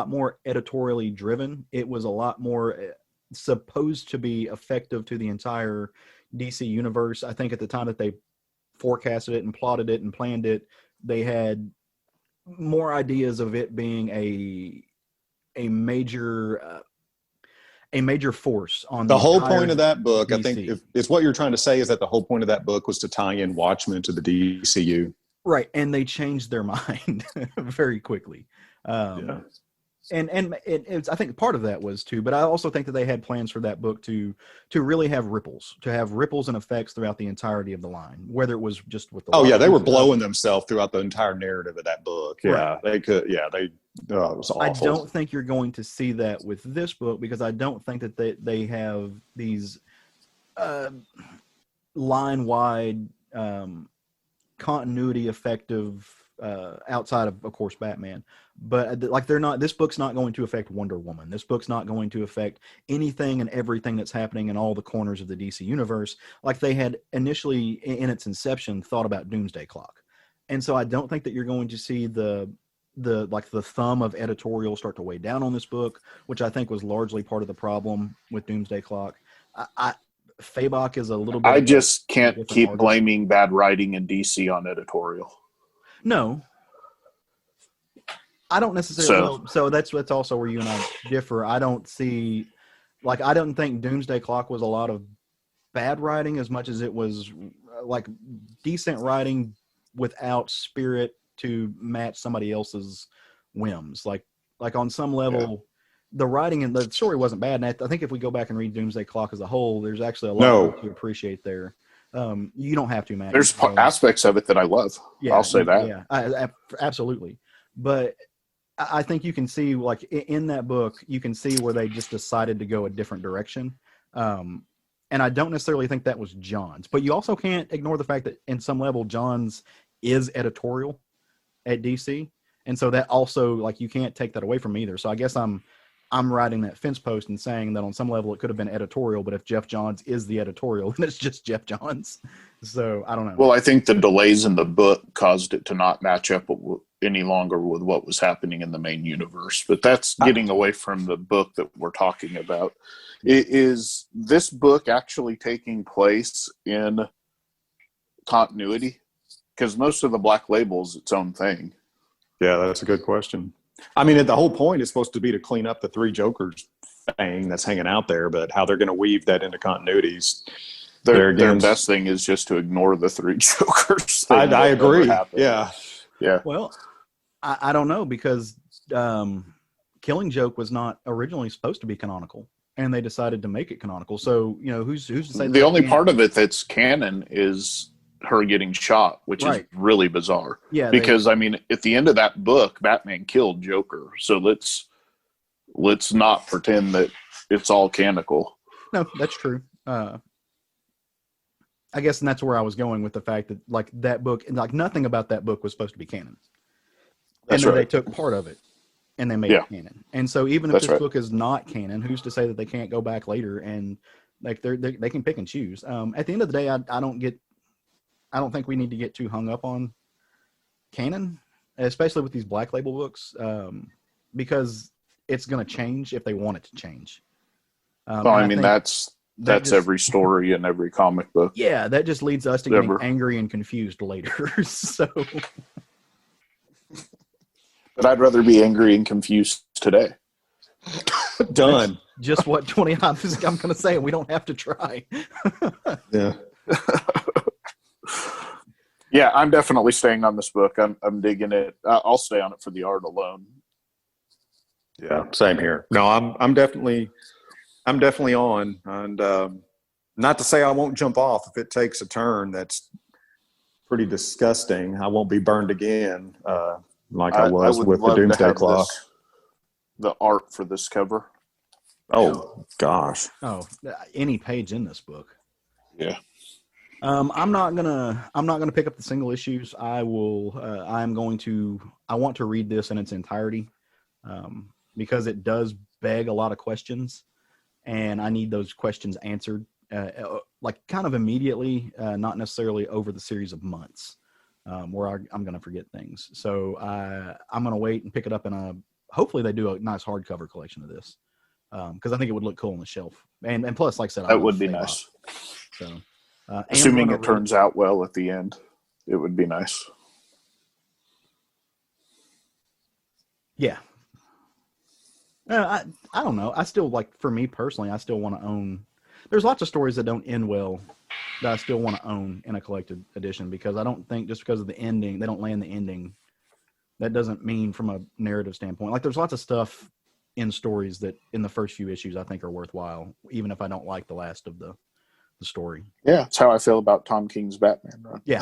more editorially driven. It was a lot more supposed to be effective to the entire DC universe. I think at the time that they forecasted it and plotted it and planned it, they had more ideas of it being a major force on the whole point of that book. DC. I think if it's what you're trying to say is that the whole point of that book was to tie in Watchmen to the DCU. Right, and they changed their mind very quickly. And it's, I think part of that was too, but I also think that they had plans for that book to really have ripples and effects throughout the entirety of the line, whether it was just with the they were blowing themselves throughout the entire narrative of that book. Yeah, right. They could. Yeah, it was awful. I don't think you're going to see that with this book because I don't think that they have these line wide continuity effective outside of course Batman, but like they're not, this book's not going to affect Wonder Woman, this book's not going to affect anything and everything that's happening in all the corners of the DC universe like they had initially in its inception thought about Doomsday Clock. And so I don't think that you're going to see the thumb of editorial start to weigh down on this book, which I think was largely part of the problem with Doomsday Clock. Fabok is a little bit. I just can't keep blaming bad writing in DC on editorial. No, I don't necessarily. So that's also where you and I differ. I don't see, like, I don't think Doomsday Clock was a lot of bad writing as much as it was like decent writing without spirit to match somebody else's whims. Like on some level, the writing and the story wasn't bad. And I think if we go back and read Doomsday Clock as a whole, there's actually a lot to appreciate there. You don't have to, Matt. There's aspects of it that I love. Yeah, I'll say that. Yeah, absolutely. But I think you can see, like, in that book, you can see where they just decided to go a different direction. And I don't necessarily think that was John's. But you also can't ignore the fact that, in some level, John's is editorial at DC. And so that also, like, you can't take that away from me either. So I guess I'm writing that fence post and saying that on some level it could have been editorial, but if Jeff Johns is the editorial, then it's just Jeff Johns. So I don't know. Well, I think the delays in the book caused it to not match up any longer with what was happening in the main universe. But that's getting away from the book that we're talking about. Is this book actually taking place in continuity? Because most of the Black Label is its own thing. Yeah, that's a good question. I mean, the whole point is supposed to be to clean up the three Jokers thing that's hanging out there, but how they're going to weave that into continuities. Their best thing is just to ignore the three Jokers. I agree. Yeah. Well, I don't know, because Killing Joke was not originally supposed to be canonical, and they decided to make it canonical. So, who's to say the only part of it that's canon is her getting shot, which is really bizarre. Yeah, because I mean, at the end of that book, Batman killed Joker. So let's not pretend that it's all canonical. No, that's true. I guess, and that's where I was going with the fact that, like, that book, like, nothing about that book was supposed to be canon. That's and then right. They took part of it and they made it canon. And so even if this book is not canon, who's to say that they can't go back later and, like, they can pick and choose. At the end of the day, I don't think we need to get too hung up on canon, especially with these Black Label books, because it's going to change if they want it to change. I mean, that's every story in every comic book. Yeah, that just leads us to getting angry and confused later. So, but I'd rather be angry and confused today. Done. Just what 20. I'm going to say. We don't have to try. Yeah. Yeah, I'm definitely staying on this book. I'm digging it. I'll stay on it for the art alone. Yeah, same here. No, I'm definitely on, and not to say I won't jump off if it takes a turn that's pretty disgusting. I won't be burned again, like I was with the Doomsday Clock. The art for this cover. Oh gosh. Oh, any page in this book. Yeah. I'm not gonna pick up the single issues. I want to read this in its entirety, because it does beg a lot of questions, and I need those questions answered, like, kind of immediately, not necessarily over the series of months, where I'm gonna forget things. So I'm gonna wait and pick it up hopefully they do a nice hardcover collection of this. because I think it would look cool on the shelf. And plus, like I said, I That love would be Fabok. nice. So, Assuming it turns out well at the end, it would be nice. Yeah. I don't know. I still, like, for me personally, I still want to own. There's lots of stories that don't end well that I still want to own in a collected edition, because I don't think just because of the ending, they don't land the ending, that doesn't mean from a narrative standpoint. Like, there's lots of stuff in stories that in the first few issues I think are worthwhile, even if I don't like the last of the story. Yeah, that's how I feel about Tom King's Batman run. Yeah.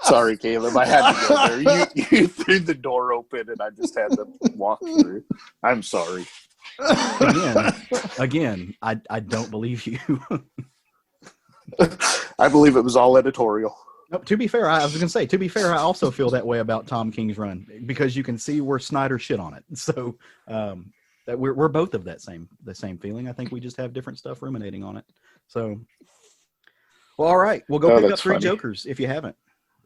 Sorry, Caleb, I had to go there. You threw the door open and I just had to walk through. I'm sorry. Again, I don't believe you. I believe it was all editorial. No, to be fair, I was going to say, to be fair, I also feel that way about Tom King's run, because you can see where Snyder shit on it. So that we're both of the same feeling. I think we just have different stuff ruminating on it. So, well, all right, we'll go pick up 3 Jokers if you haven't.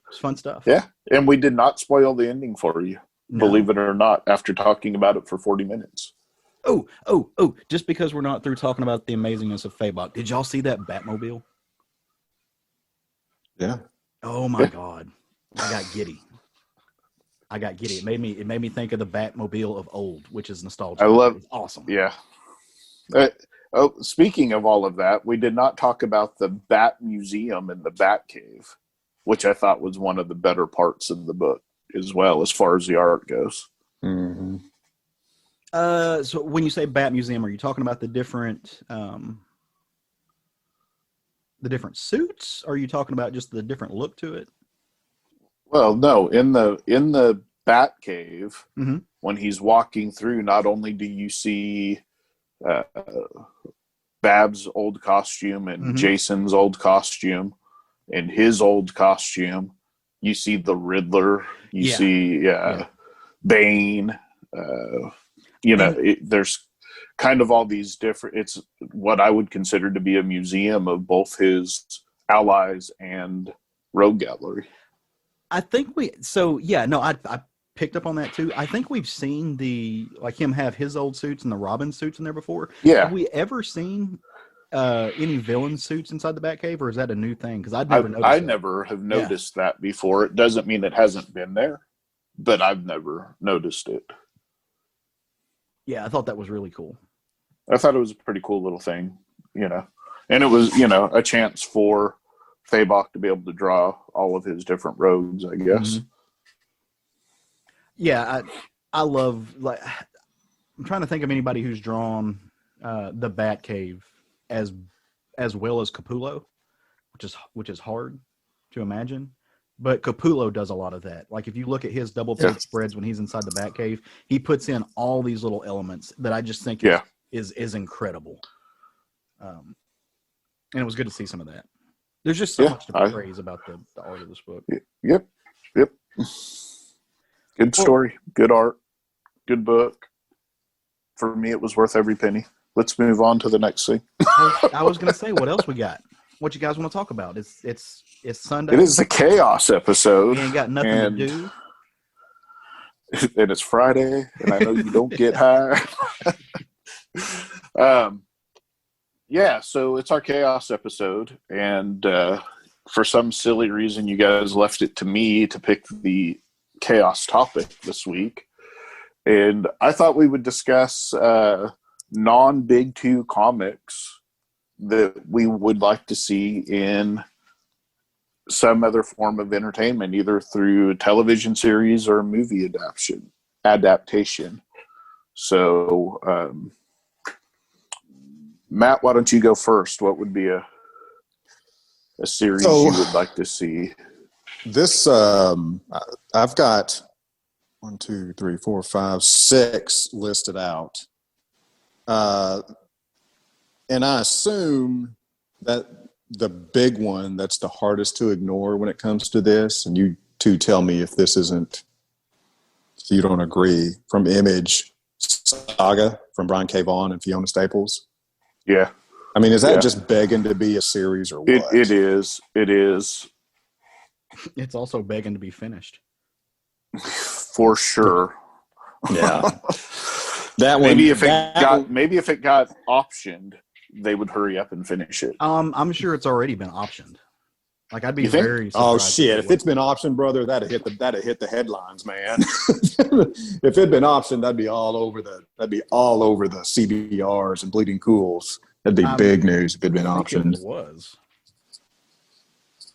It's fun stuff. Yeah, and we did not spoil the ending for you, No. believe it or not, after talking about it for 40 minutes. Oh, just because we're not through talking about the amazingness of Fabok, did y'all see that Batmobile? Yeah. Oh my God. I got giddy. It made me think of the Batmobile of old, which is nostalgic. I love It's awesome. Yeah. Speaking of all of that, we did not talk about the Bat Museum in the Bat Cave, which I thought was one of the better parts of the book as well, as far as the art goes. Mm-hmm. So when you say Bat Museum, are you talking about the different suits? Or are you talking about just the different look to it? Well, no, in the Bat Cave, mm-hmm. when he's walking through, not only do you see Bab's old costume and mm-hmm. Jason's old costume and his old costume, you see the Riddler, you see Bane, there's kind of all these different, it's what I would consider to be a museum of both his allies and Rogue Gallery. I think I picked up on that too. I think we've seen him have his old suits and the Robin suits in there before. Yeah. Have we ever seen any villain suits inside the Batcave, or is that a new thing? Because I never have noticed that before. It doesn't mean it hasn't been there, but I've never noticed it. Yeah, I thought that was really cool. I thought it was a pretty cool little thing, and it was, a chance for Fabok to be able to draw all of his different rogues, I guess. Mm-hmm. Yeah, I love, like, I'm trying to think of anybody who's drawn the Batcave as well as Capullo, which is hard to imagine. But Capullo does a lot of that. Like, if you look at his double page spreads when he's inside the Batcave, he puts in all these little elements that I just think is incredible. And it was good to see some of that. There's just so much to praise about the art of this book. Yep. Good story, good art, good book. For me, it was worth every penny. Let's move on to the next thing. I was going to say, what else we got? What you guys want to talk about? It's Sunday. It is the Chaos episode. We ain't got nothing to do. And it's Friday, and I know you don't get high. So it's our Chaos episode, and for some silly reason, you guys left it to me to pick the Chaos topic this week. And I thought we would discuss non-Big Two comics that we would like to see in some other form of entertainment, either through television series or movie adaptation. So, Matt, why don't you go first? What would be a series you would like to see? This, I've got 1, 2, 3, 4, 5, 6 listed out. And I assume that the big one that's the hardest to ignore when it comes to this, and you two tell me if you don't agree, from Image, Saga from Brian K. Vaughan and Fiona Staples. Yeah. I mean, is that just begging to be a series or what? It is. It's also begging to be finished. For sure. Yeah. That one. Maybe if it got optioned, they would hurry up and finish it. I'm sure it's already been optioned. Like, I'd be You think? very surprised. Oh shit! If it's been optioned, brother, that'd hit the headlines, man. If it'd been optioned, that'd be all over the CBRs and Bleeding Cools. That'd be big news if it'd been optioned. It was.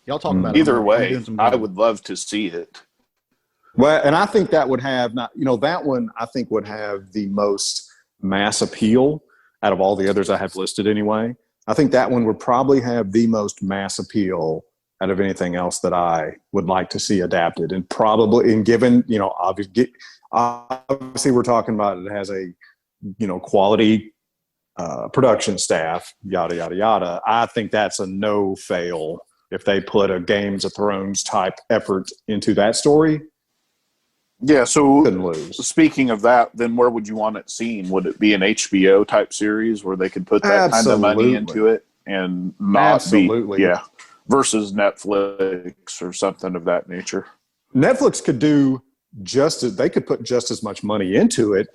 Y'all talk about it. Either way, I would love to see it. Well, and I think that would have that one I think would have the most mass appeal out of all the others I have listed anyway. I think that one would probably have the most mass appeal out of anything else that I would like to see adapted. And probably, and given, obviously we're talking about it has a, quality production staff, yada, yada, yada. I think that's a no fail if they put a Games of Thrones type effort into that story. Yeah, so couldn't lose. Speaking of that, then where would you want it seen? Would it be an HBO type series where they could put that kind of money into it and not be versus Netflix or something of that nature? Netflix could do they could put just as much money into it.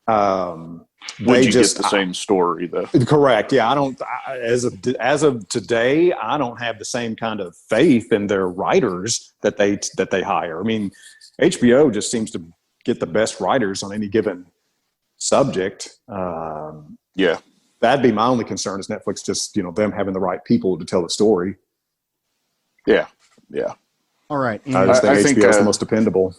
Would you get the same story though? Correct. Yeah, as of today, I don't have the same kind of faith in their writers that they hire. I mean, HBO just seems to get the best writers on any given subject. Yeah, that'd be my only concern is Netflix just them having the right people to tell the story. Yeah. All right. I just think HBO is the most dependable.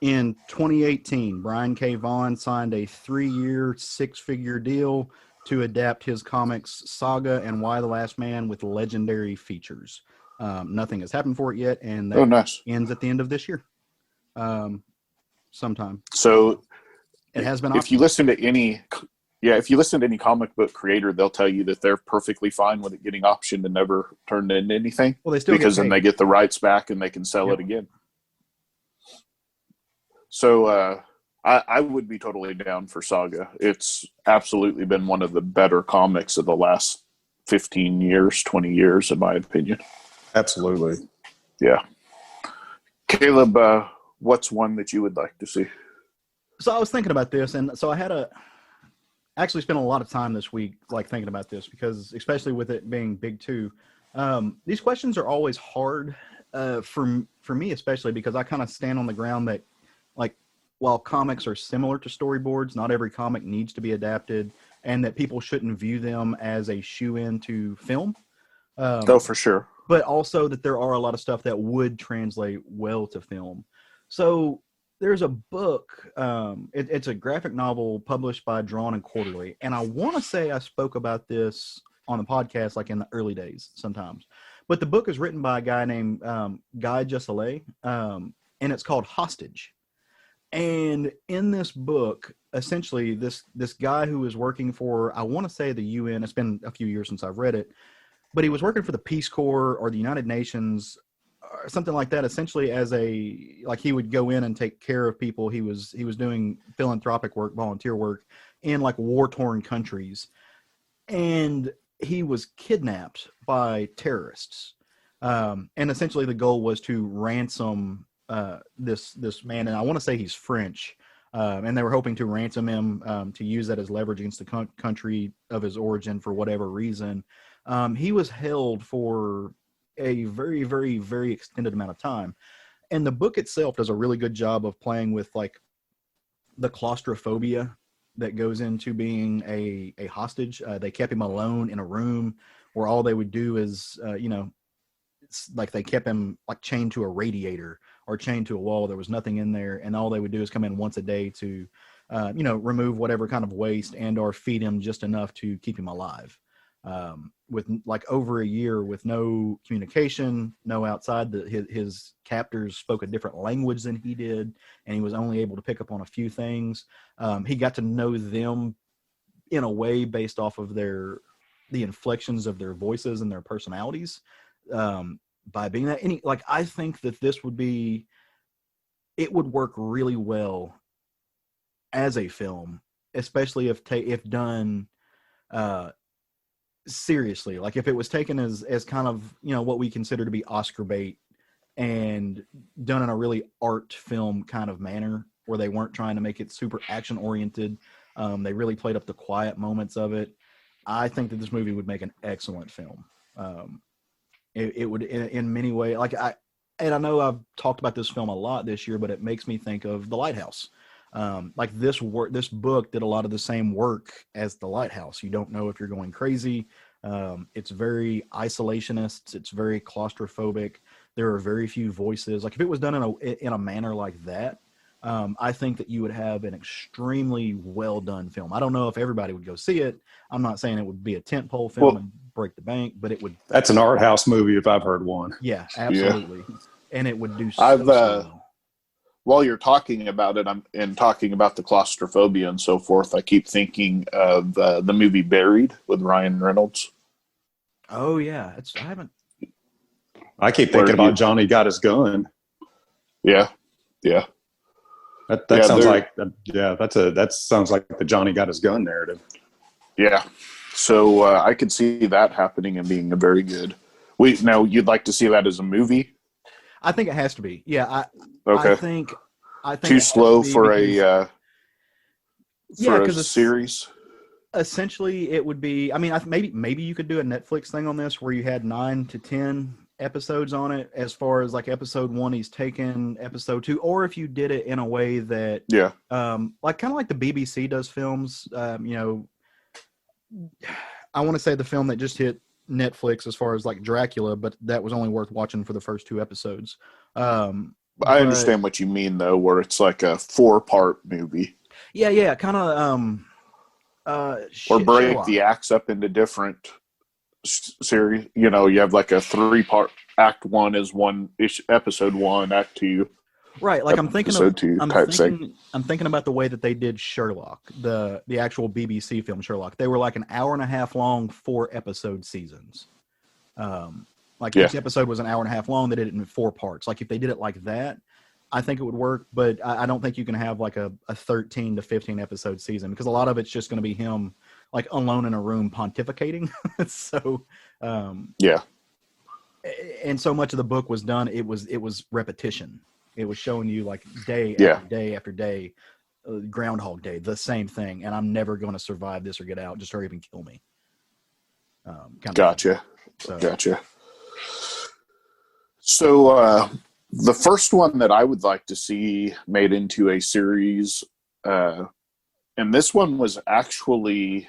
In 2018, Brian K. Vaughan signed a 3-year, 6-figure deal to adapt his comics Saga and Why the Last Man with legendary features. Nothing has happened for it yet, and that ends at the end of this year. Sometime. So it has been. If you listen to any comic book creator, they'll tell you that they're perfectly fine with it getting optioned and never turned into anything. Well, they still then they get the rights back and they can sell it again. So I would be totally down for Saga. It's absolutely been one of the better comics of the last 15 years, 20 years, in my opinion. Absolutely. Yeah. Caleb, what's one that you would like to see? So I was thinking about this, and so I actually spent a lot of time this week thinking about this because, especially with it being big two, these questions are always hard for me, especially because I kind of stand on the ground that, while comics are similar to storyboards, not every comic needs to be adapted, and that people shouldn't view them as a shoe-in to film. For sure. But also that there are a lot of stuff that would translate well to film. So there's a book. It's a graphic novel published by Drawn and Quarterly. And I want to say I spoke about this on the podcast in the early days sometimes. But the book is written by a guy named Guy Jussilet, and it's called Hostage. And in this book, essentially, this guy who is working for, I want to say the UN, it's been a few years since I've read it, but he was working for the Peace Corps or the United Nations or something like that, essentially as he would go in and take care of people. He was doing philanthropic work, volunteer work in war-torn countries. And he was kidnapped by terrorists. And essentially the goal was to ransom this man, and I want to say he's French, and they were hoping to ransom him to use that as leverage against the country of his origin for whatever reason. He was held for a very, very, very extended amount of time, and the book itself does a really good job of playing with the claustrophobia that goes into being a hostage. They kept him alone in a room where all they would do is it's they kept him chained to a radiator or chained to a wall. There was nothing in there, and all they would do is come in once a day to, remove whatever kind of waste and or feed him just enough to keep him alive. With over a year with no communication, no outside. His captors spoke a different language than he did, and he was only able to pick up on a few things. He got to know them in a way based off of the inflections of their voices and their personalities. By being that, I think that this it would work really well as a film, especially if done seriously. If it was taken as kind of what we consider to be Oscar bait and done in a really art film kind of manner, where they weren't trying to make it super action oriented. They really played up the quiet moments of it. I think that this movie would make an excellent film. It would, in many ways, and I know I've talked about this film a lot this year, but it makes me think of The Lighthouse. This book did a lot of the same work as The Lighthouse. You don't know if you're going crazy. It's very isolationist. It's very claustrophobic. There are very few voices. Like if it was done in a manner like that, I think that you would have an extremely well done film. I don't know if everybody would go see it. I'm not saying it would be a tentpole film and break the bank, but it would. That's an art house movie if I've heard one. Yeah, absolutely. Yeah. And it would do so well. While you're talking about it, and talking about the claustrophobia and so forth, I keep thinking of the movie Buried with Ryan Reynolds. Oh yeah, I keep thinking about Johnny Got His Gun. Yeah. That sounds like that sounds like the Johnny Got His Gun narrative. Yeah. So I could see that happening and being a very good. Now you'd like to see that as a movie? I think it has to be. Yeah. Okay. I think too slow for a series. Essentially, it would be. I mean, maybe you could do a Netflix thing on this where you had 9 to 10 episodes on it. As far as like episode 1, he's taken episode 2, or if you did it in a way that like kind of like the BBC does films. I want to say the film that just hit Netflix as far as like Dracula, but that was only worth watching for the first 2 episodes. I understand what you mean though, where it's like a 4-part movie. Yeah, kind of. Or break the acts up into different series. You have like a 3-part. Act 1 is episode 1, Act 2. Right, like I'm thinking about the way that they did Sherlock, the actual BBC film Sherlock. They were like an hour and a half long, 4-episode seasons. Each episode was an hour and a half long. They did it in 4 parts. Like if they did it like that, I think it would work. But I don't think you can have like a 13 to 15 episode season, because a lot of it's just going to be him like alone in a room pontificating. So and so much of the book was done. It was repetition. It was showing you like day after day after day, Groundhog Day, the same thing. And I'm never going to survive this or get out. Just hurry up and kill me. Gotcha. So the first one that I would like to see made into a series, and this one was actually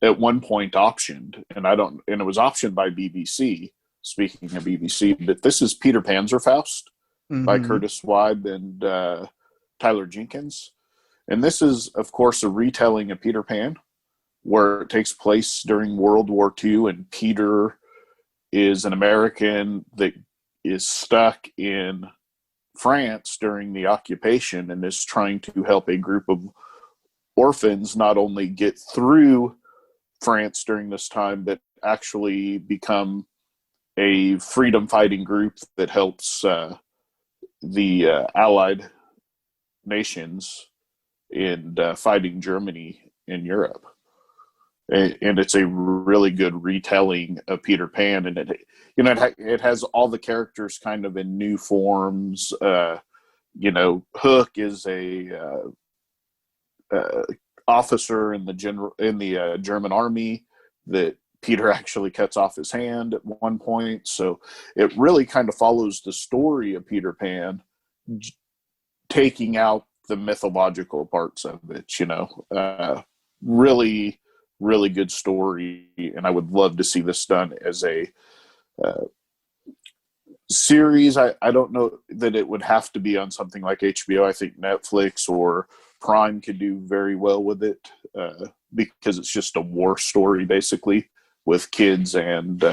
at one point optioned, and it was optioned by BBC. Speaking of BBC, but this is Peter Panzerfaust by Curtis Wybe and Tyler Jenkins. And this is, of course, a retelling of Peter Pan, where it takes place during World War II, and Peter is an American that is stuck in France during the occupation and is trying to help a group of orphans not only get through France during this time, but actually become a freedom fighting group that helps the Allied nations in fighting Germany in Europe. And it's a really good retelling of Peter Pan, and it has all the characters kind of in new forms. Hook is a officer in the German army that Peter actually cuts off his hand at one point. So it really kind of follows the story of Peter Pan, taking out the mythological parts of it. Really, really good story, and I would love to see this done as a series. I don't know that it would have to be on something like HBO. I think Netflix or Prime could do very well with it, because it's just a war story basically with kids and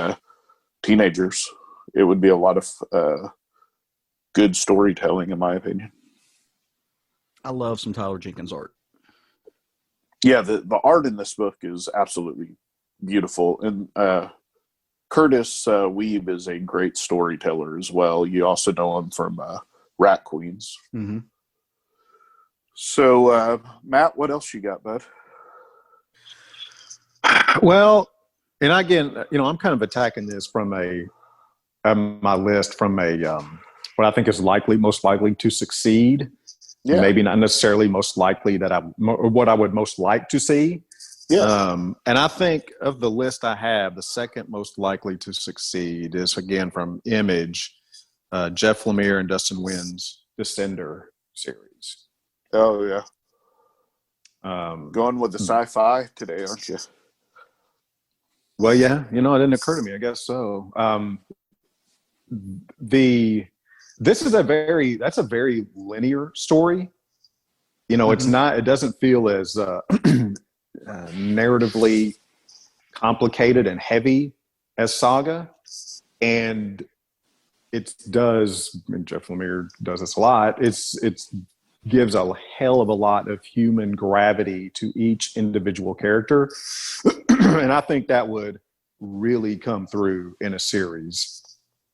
teenagers. It would be a lot of good storytelling, in my opinion. I love some Tyler Jenkins art. Yeah, the art in this book is absolutely beautiful. And Curtis Wybe is a great storyteller as well. You also know him from Rat Queens. Mm-hmm. So, Matt, what else you got, bud? Well, and again, I'm kind of attacking this from my list from what I think is most likely to succeed. Yeah. Maybe not necessarily most likely or what I would most like to see. Yeah. And I think of the list I have, the second most likely to succeed is, again, from Image, Jeff Lemire and Dustin Nguyen's Descender series. Oh, yeah. Going with the sci-fi today, aren't you? Well, yeah, it didn't occur to me. I guess so. That's a very linear story. It's not. It doesn't feel as narratively complicated and heavy as Saga, and it does. And Jeff Lemire does this a lot. It's gives a hell of a lot of human gravity to each individual character. And I think that would really come through in a series.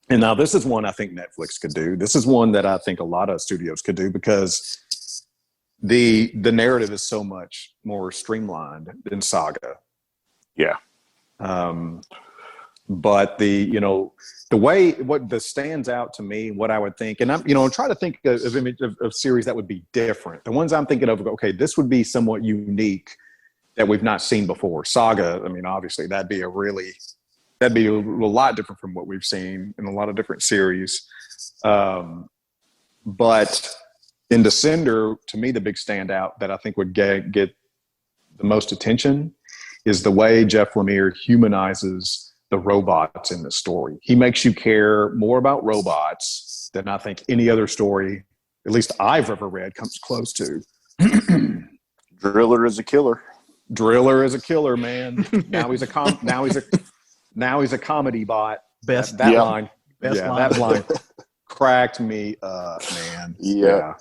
And now this is one I think Netflix could do. This is one that I think a lot of studios could do because the narrative is so much more streamlined than Saga. Yeah. But the way what stands out to me, what I would think, and I'm trying to think of series that would be different. The ones I'm thinking of, okay, this would be somewhat unique that we've not seen before. Saga, I mean, obviously that'd be a lot different from what we've seen in a lot of different series. But in Descender, to me, the big standout that I think would get the most attention is the way Jeff Lemire humanizes the robots in the story. He makes you care more about robots than I think any other story, at least I've ever read, comes close to. Driller is a killer. Driller is a killer, man. Now he's a comedy bot. Best that yeah. line. Best yeah, line. that line cracked me up, man. Yeah.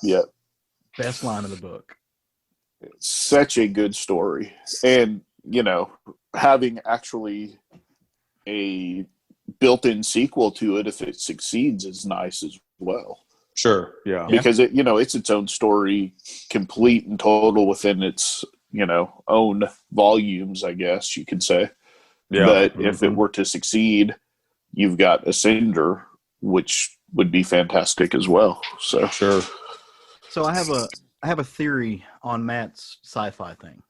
Best line of the book. Such a good story. And, having actually a built-in sequel to it, if it succeeds, is nice as well. Sure, yeah. Because it's its own story, complete and total within its, own volumes, I guess you could say. Yeah. But if it were to succeed, you've got Ascender, which would be fantastic as well. So sure. So I have a theory on Matt's sci-fi thing.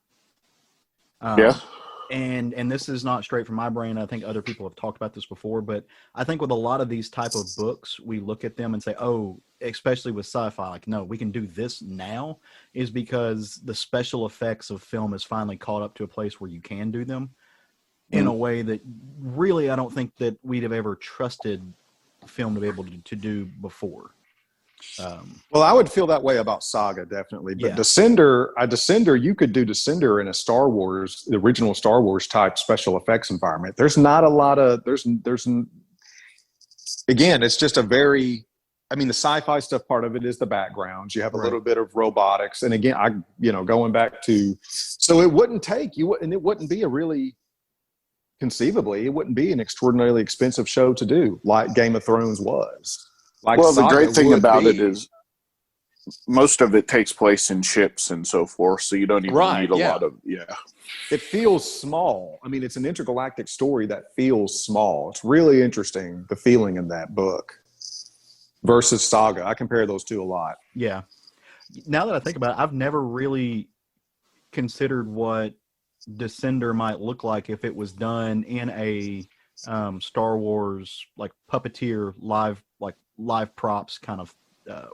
And this is not straight from my brain. I think other people have talked about this before, but I think with a lot of these type of books, we look at them and say, oh, especially with sci-fi, like, no, we can do this now, is because the special effects of film has finally caught up to a place where you can do them in a way that really I don't think that we'd have ever trusted film to be able to do before. Well, I would feel that way about Saga, definitely. But Yeah. Descender, you could do Descender in a Star Wars, the original Star Wars type special effects environment. There's not a lot of again, it's just the sci-fi stuff part of it is the backgrounds. You have a little bit of robotics, and again, going back to, so it wouldn't be a really, conceivably, it wouldn't be an extraordinarily expensive show to do like Game of Thrones was. Well, the great thing about it is most of it takes place in ships and so forth, so you don't even need a lot of, It feels small. I mean, it's an intergalactic story that feels small. It's really interesting, the feeling in that book versus Saga. I compare those two a lot. Yeah. Now that I think about it, I've never really considered what Descender might look like if it was done in a Star Wars, like puppeteer live props kind of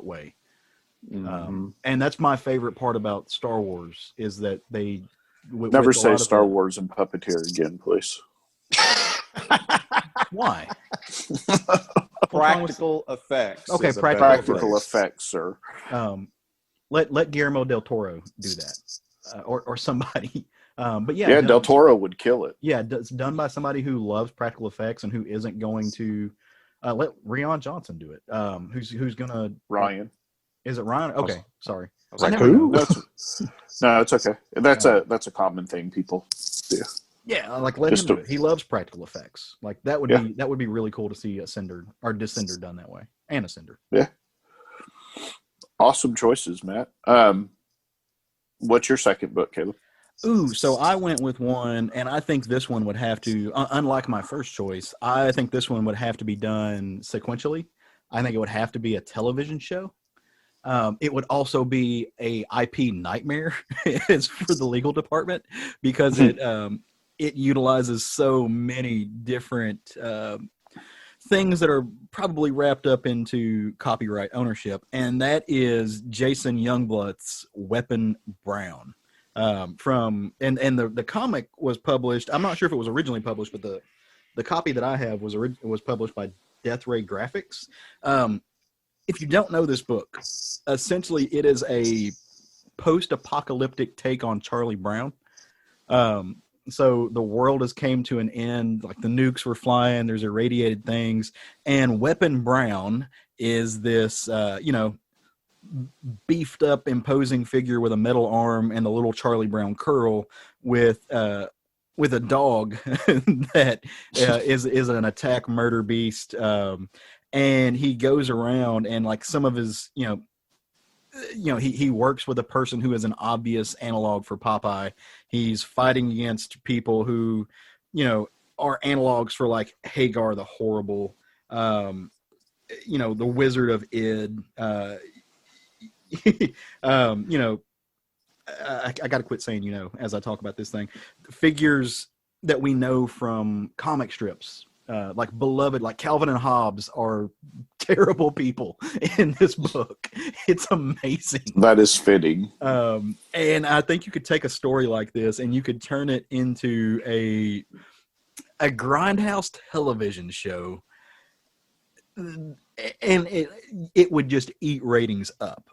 way. And that's my favorite part about Star Wars is that they never say Star Wars and puppeteer again, please. Why? Practical effects. Okay, practical effects, sir. Let Guillermo del Toro do that, or somebody. But yeah, Del Toro would kill it. Yeah, it's done by somebody who loves practical effects and who isn't going to let Rian Johnson do it. Who's gonna Ryan? Is it Ryan? Okay, sorry. I was like, who? No, it's okay. That's a common thing people do. Yeah, like let him do it. He loves practical effects. Like that would be really cool to see Ascender or Descender done that way, and Ascender. Yeah. Awesome choices, Matt. What's your second book, Caleb? Ooh, so I went with one, and I think this one would have to, unlike my first choice, I think this one would have to be done sequentially. I think it would have to be a television show. It would also be a IP nightmare as for the legal department because it utilizes so many different things that are probably wrapped up into copyright ownership, and that is Jason Youngblood's Weapon Brown. The comic was published. I'm not sure if it was originally published, but the copy that I have was published by Death Ray Graphics. If you don't know this book, essentially it is a post-apocalyptic take on Charlie Brown. So the world has came to an end, like the nukes were flying, there's irradiated things, and Weapon Brown is this, beefed up, imposing figure with a metal arm and a little Charlie Brown curl with a dog that is an attack murder beast. And he goes around and like some of his, he works with a person who is an obvious analog for Popeye. He's fighting against people who, are analogs for like Hagar the Horrible, the Wizard of Id. I got to quit saying, as I talk about this thing. Figures that we know from comic strips. Like beloved, like Calvin and Hobbes are terrible people in this book. It's amazing. That is fitting. And I think you could take a story like this and you could turn it into a grindhouse television show, and it would just eat ratings up.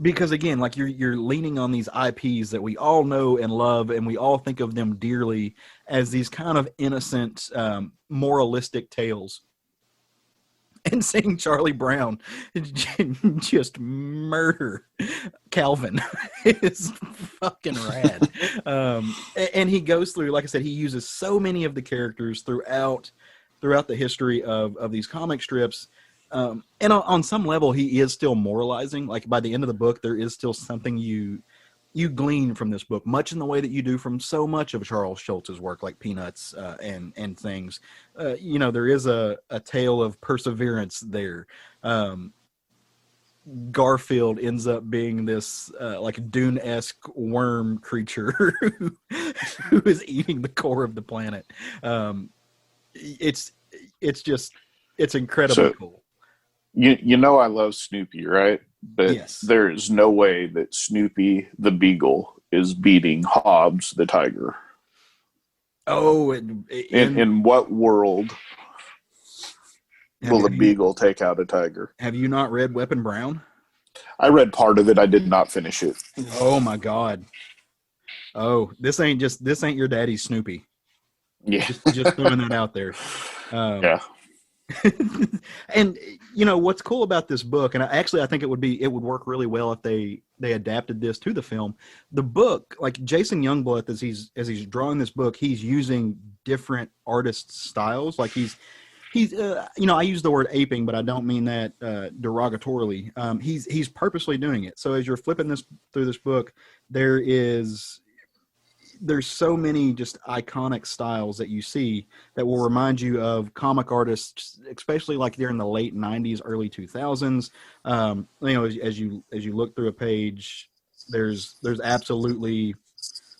Because again, like you're leaning on these IPs that we all know and love, and we all think of them dearly as these kind of innocent, moralistic tales. And seeing Charlie Brown just murder Calvin is fucking rad. And he goes through, like I said, he uses so many of the characters throughout the history of these comic strips. And on some level, he is still moralizing. Like by the end of the book, there is still something you glean from this book, much in the way that you do from so much of Charles Schultz's work, like Peanuts and things. There is a tale of perseverance there. Garfield ends up being this like Dune-esque worm creature who is eating the core of the planet. It's incredibly cool. I love Snoopy, right? But yes. There is no way that Snoopy the Beagle is beating Hobbs the Tiger. Oh, in what world will a Beagle take out a tiger? Have you not read Weapon Brown? I read part of it. I did not finish it. Oh my God. Oh, this ain't your daddy's Snoopy. Yeah. Just throwing that out there. Yeah. And what's cool about this book, and I think it would work really well if they adapted this to the film. The book, like Jason Youngblood, as he's drawing this book, he's using different artist styles. Like he's I use the word aping, but I don't mean that derogatorily. He's purposely doing it. So as you're flipping through this book, there's so many just iconic styles that you see that will remind you of comic artists, especially like during the late 90s, early 2000s. As you look through a page, there's absolutely,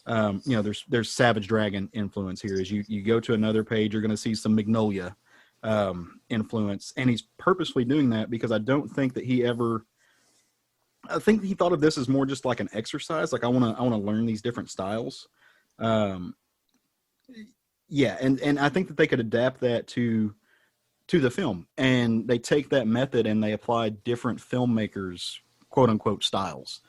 there's Savage Dragon influence here. As you go to another page, you're going to see some Magnolia influence. And he's purposely doing that because I don't think that I think he thought of this as more just like an exercise. Like I want to learn these different styles. And I think that they could adapt that to the film, and they take that method and they apply different filmmakers' quote unquote styles.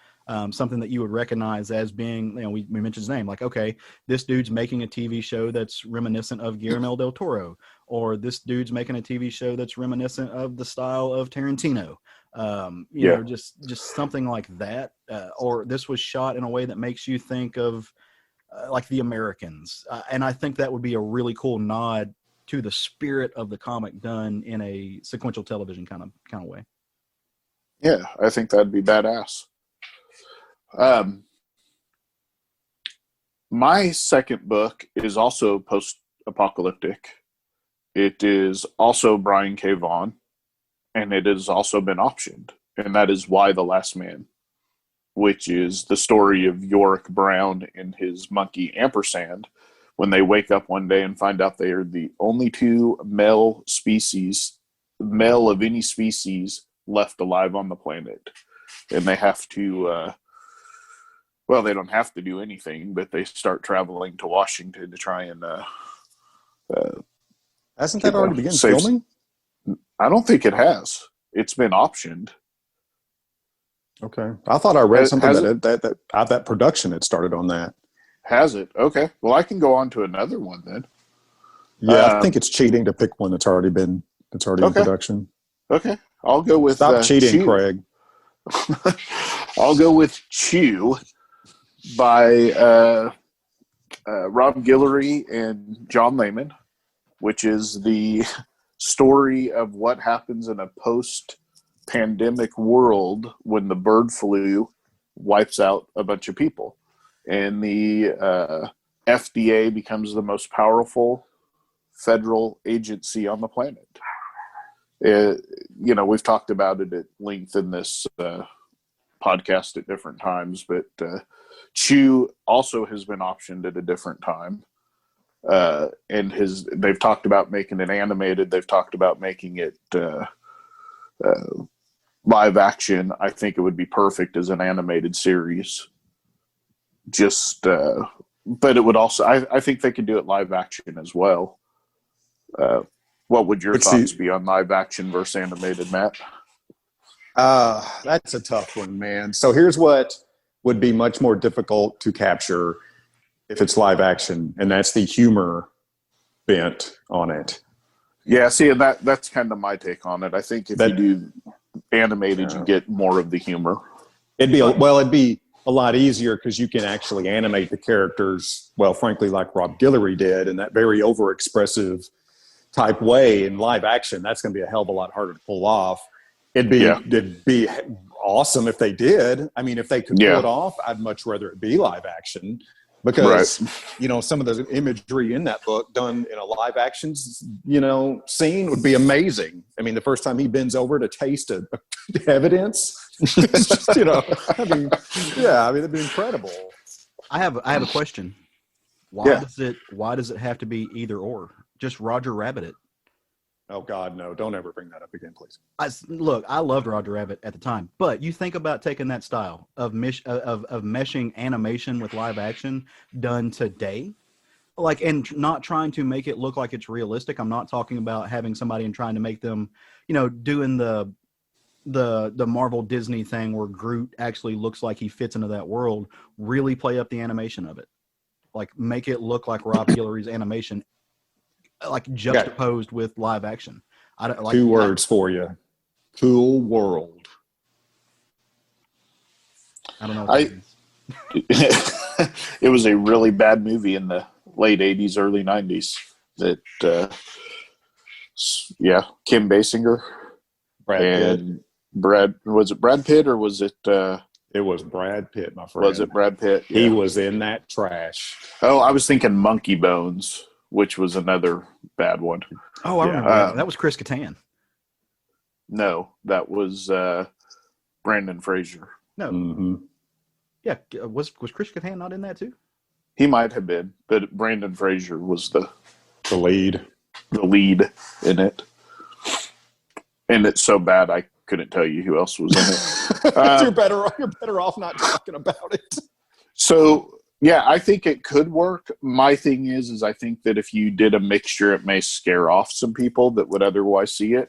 Something that you would recognize as being, we mentioned his name, like, okay, this dude's making a TV show that's reminiscent of Guillermo del Toro, or this dude's making a TV show that's reminiscent of the style of Tarantino. Just something like that. Or this was shot in a way that makes you think of like The Americans. And I think that would be a really cool nod to the spirit of the comic done in a sequential television kind of way. Yeah, I think that'd be badass. My second book is also post-apocalyptic. It is also Brian K. Vaughan, and it has also been optioned. and that is Y the Last Man, which is the story of Yorick Brown and his monkey Ampersand when they wake up one day and find out they are the only two male of any species left alive on the planet. And they have to, well, they don't have to do anything, but they start traveling to Washington to try and... Hasn't that already begun filming? I don't think it has. It's been optioned. Okay. I thought I read something that production had started on that. Has it? Okay. Well, I can go on to another one then. Yeah, I think it's cheating to pick one that's already in production. Okay. I'll go with Stop cheating, Chew. Craig. I'll go with Chew by Rob Guillory and John Layman, which is the story of what happens in a post-pandemic world when the bird flu wipes out a bunch of people. And the FDA becomes the most powerful federal agency on the planet. We've talked about it at length in this podcast at different times, but Chew also has been optioned at a different time. And they've talked about making it animated. They've talked about making it live action. I think it would be perfect as an animated series. But it would also, I think they could do it live action as well. What would your thoughts be on live action versus animated, Matt? That's a tough one, man. So here's what would be much more difficult to capture if it's live action, and that's the humor bent on it. Yeah, see, and that's kind of my take on it. I think if you do animated, you get more of the humor. It'd be a lot easier because you can actually animate the characters, well, frankly, like Rob Guillory did, in that very overexpressive type way. In live action, that's going to be a hell of a lot harder to pull off. It'd be awesome if they did. I mean, if they could pull it off, I'd much rather it be live action. Because, some of the imagery in that book done in a live action, scene would be amazing. I mean, the first time he bends over to taste evidence, it's just, it'd be incredible. I have a question. Why does it have to be either or? Just Roger Rabbit it. Oh God, no! Don't ever bring that up again, please. I loved Roger Rabbit at the time, but you think about taking that style of meshing animation with live action done today, and not trying to make it look like it's realistic. I'm not talking about having somebody and trying to make them, doing the Marvel Disney thing where Groot actually looks like he fits into that world. Really play up the animation of it, make it look like Rob Guillory's animation. Juxtaposed with live action. Two words for you. Cool world. I don't know what that means. It was a really bad movie in the late 80s, early 90s that, Kim Basinger and was it Brad Pitt or was it? It was Brad Pitt, my friend. Was it Brad Pitt? Yeah. He was in that trash. Oh, I was thinking Monkey Bones, which was another bad one. Oh, I remember that was Chris Kattan. No, that was Brandon Fraser. No. Mm-hmm. Yeah, was Chris Kattan not in that too? He might have been, but Brandon Fraser was the lead in it. And it's so bad I couldn't tell you who else was in it. You're better off not talking about it. So, yeah, I think it could work. My thing is I think that if you did a mixture, it may scare off some people that would otherwise see it,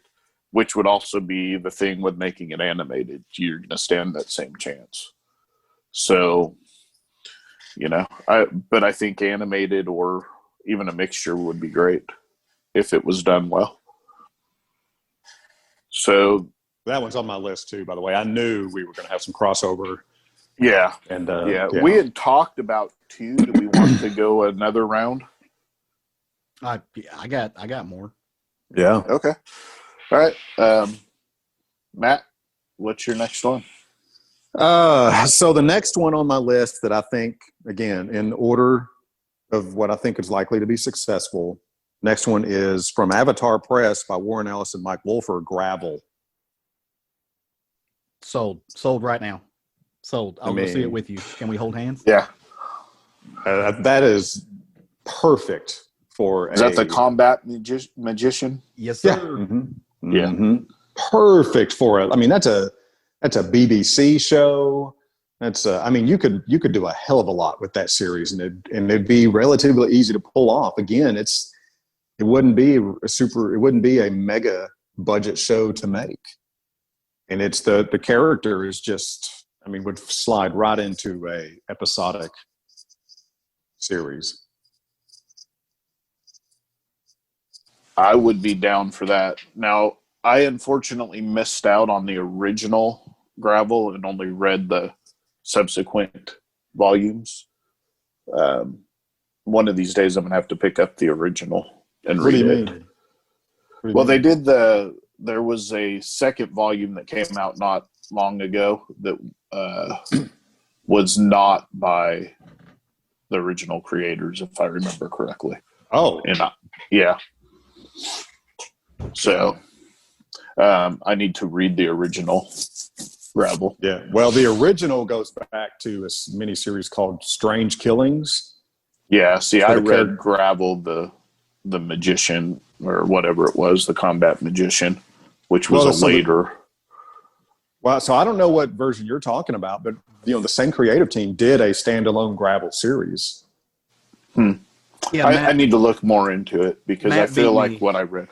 which would also be the thing with making it animated. You're going to stand that same chance. So, but I think animated or even a mixture would be great if it was done well. So that one's on my list too, by the way. I knew we were going to have some crossover. Yeah. And we had talked about 2. Do we want to go another round? I got more. Yeah. Okay. All right. Matt, what's your next one? So the next one on my list that I think, again, in order of what I think is likely to be successful, next one is from Avatar Press by Warren Ellis and Mike Wolfer, Gravel. Sold right now. Sold. I'll go see it with you. Can we hold hands? Yeah. That is perfect for Is that the combat magician? Yes, sir. Yeah. Mm-hmm. Yeah. Mm-hmm. Perfect for it. I mean, that's a BBC show. That's I mean, you could do a hell of a lot with that series, and it'd be relatively easy to pull off. Again, it wouldn't be a mega budget show to make, and it's the character is just, I mean, would slide right into a episodic series. I would be down for that. Now, I unfortunately missed out on the original Gravel and only read the subsequent volumes. One of these days, I'm going to have to pick up the original and read it. Well, they did there was a second volume that came out not long ago that was not by the original creators, if I remember correctly. Oh. And yeah. So I need to read the original Gravel. Yeah. Well, the original goes back to a miniseries called Strange Killings. Yeah. See, I read Gravel, the magician or whatever it was, the combat magician, which was later. Well, so I don't know what version you're talking about, but the same creative team did a standalone Gravel series. Yeah, I need to look more into it because I feel like what I read.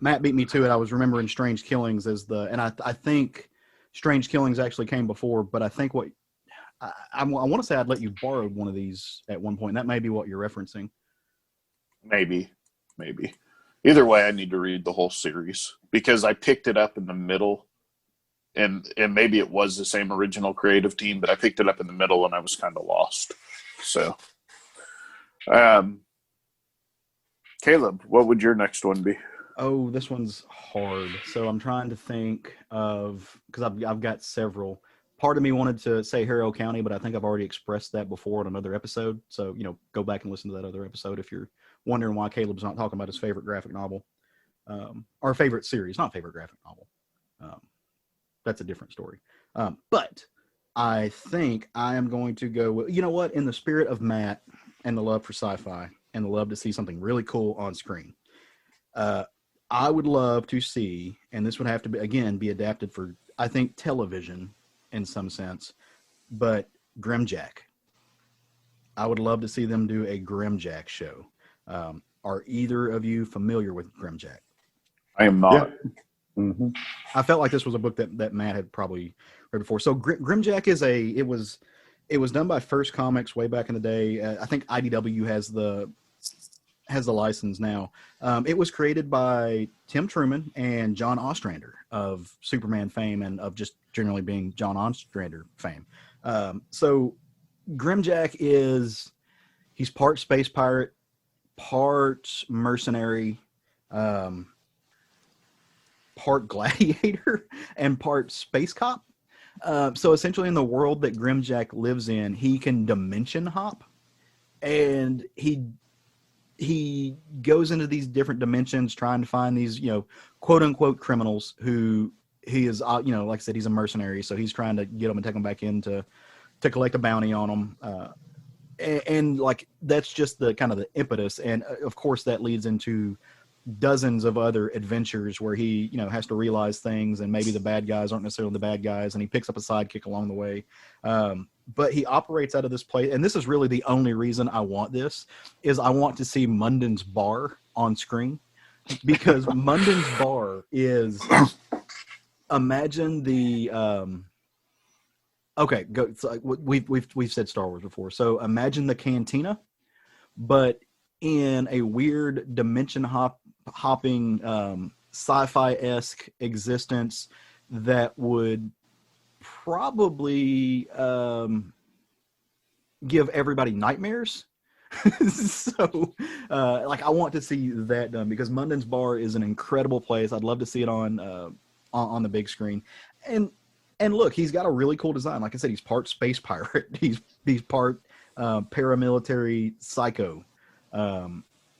Matt beat me to it. I was remembering Strange Killings as and I think Strange Killings actually came before, but I think what I want to say I'd let you borrow one of these at one point. That may be what you're referencing. Maybe. Either way, I need to read the whole series because I picked it up in the middle, and maybe it was the same original creative team, but I picked it up in the middle and I was kind of lost. So, Caleb, what would your next one be? Oh, this one's hard. So I'm trying to think of, because I've got several. Part of me wanted to say Harrow County, but I think I've already expressed that before in another episode. So, go back and listen to that other episode if you're wondering why Caleb's not talking about his favorite graphic novel. Or favorite series, not favorite graphic novel. That's a different story. But I think I am going to go with, in the spirit of Matt and the love for sci-fi and the love to see something really cool on screen. I would love to see, and this would have to be adapted for, I think, television in some sense, but Grimjack. I would love to see them do a Grimjack show. Are either of you familiar with Grimjack? I am not. Yeah. Mm-hmm. I felt like this was a book that Matt had probably read before. So Grimjack it was done by First Comics way back in the day. I think IDW has the license now. It was created by Tim Truman and John Ostrander of Superman fame and of just generally being John Ostrander fame. So Grimjack he's part space pirate, part mercenary, part gladiator, and part space cop. So essentially in the world that Grimjack lives in, he can dimension hop, and he goes into these different dimensions trying to find these, quote unquote criminals who he is, like I said, he's a mercenary. So he's trying to get them and take them back in to collect a bounty on them. And like, that's just the kind of the impetus. And of course that leads into dozens of other adventures where he, has to realize things, and maybe the bad guys aren't necessarily the bad guys, and he picks up a sidekick along the way. But he operates out of this place, and this is really the only reason I want this, is I want to see Munden's Bar on screen, because Munden's Bar is, imagine the, okay, go. So we've said Star Wars before, so imagine the cantina, but in a weird dimension hopping sci-fi-esque existence that would probably give everybody nightmares. So I want to see that done, because Munden's Bar is an incredible place. I'd love to see it on the big screen. And look, he's got a really cool design. Like I said, he's part space pirate. He's part paramilitary psycho.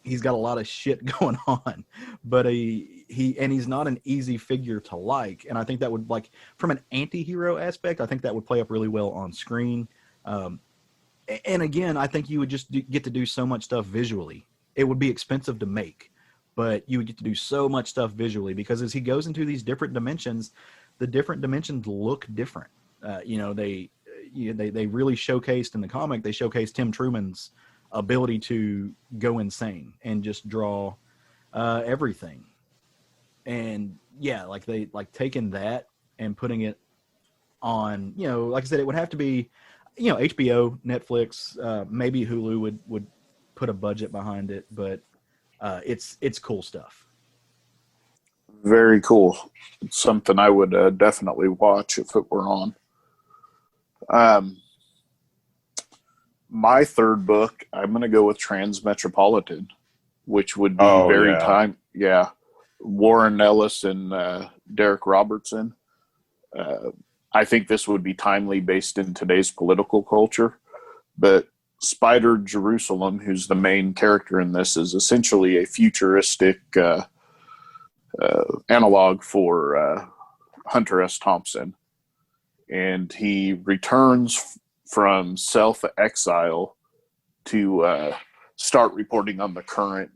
he's got a lot of shit going on, but he's not an easy figure to like. And I think that would, like, from an anti-hero aspect, I think that would play up really well on screen. And again, I think you would just get to do so much stuff visually. It would be expensive to make, but you would get to do so much stuff visually, because as he goes into these different dimensions, the different dimensions look different. They really showcased in the comic, they showcased Tim Truman's ability to go insane and just draw everything. And yeah, like they like taking that and putting it on, like I said, it would have to be, HBO, Netflix, maybe Hulu would put a budget behind it, but it's cool stuff. Very cool. It's something I would definitely watch if it were on. My third book, I'm going to go with Transmetropolitan, which would be Warren Ellis and Derek Robertson. I think this would be timely based in today's political culture, but Spider Jerusalem, who's the main character in this, is essentially a futuristic analog for Hunter S. Thompson. And he returns from self-exile to start reporting on the current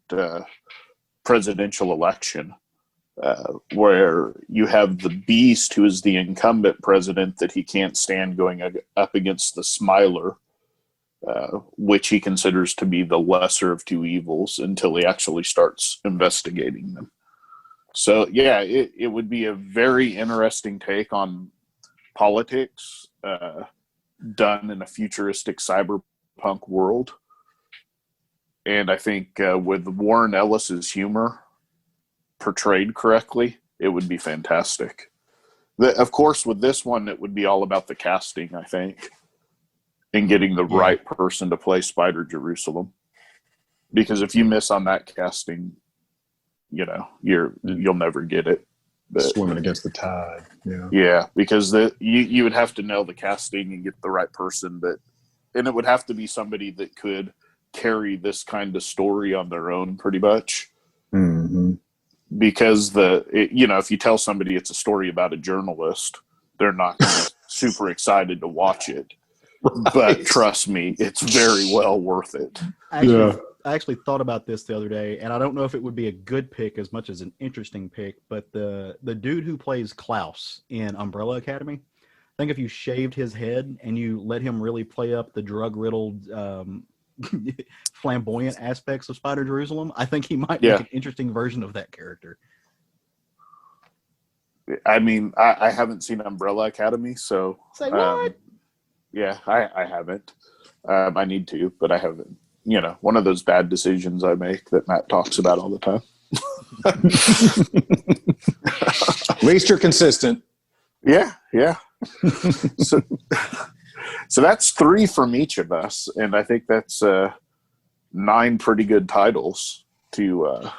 presidential election, where you have the Beast, who is the incumbent president that he can't stand, going up against the Smiler, which he considers to be the lesser of two evils until he actually starts investigating them. So, yeah, it would be a very interesting take on politics done in a futuristic cyberpunk world. And I think with Warren Ellis's humor portrayed correctly, it would be fantastic. Of course, with this one, it would be all about the casting, I think, and getting the right person to play Spider Jerusalem. Because if you miss on that casting, you'll never get it. But, swimming against the tide. Yeah, because you would have to nail the casting and get the right person, and it would have to be somebody that could carry this kind of story on their own, pretty much. Mm-hmm. Because if you tell somebody it's a story about a journalist, they're not going to be super excited to watch it. Right. But trust me, it's very well worth it. I actually thought about this the other day, and I don't know if it would be a good pick as much as an interesting pick, but the dude who plays Klaus in Umbrella Academy, I think if you shaved his head and you let him really play up the drug-riddled, flamboyant aspects of Spider Jerusalem, I think he might make an interesting version of that character. I mean, I haven't seen Umbrella Academy, so... Say what? Yeah, I haven't. I need to, but I haven't. One of those bad decisions I make that Matt talks about all the time. At least you're consistent. Yeah. So that's 3 from each of us, and I think that's 9 pretty good titles to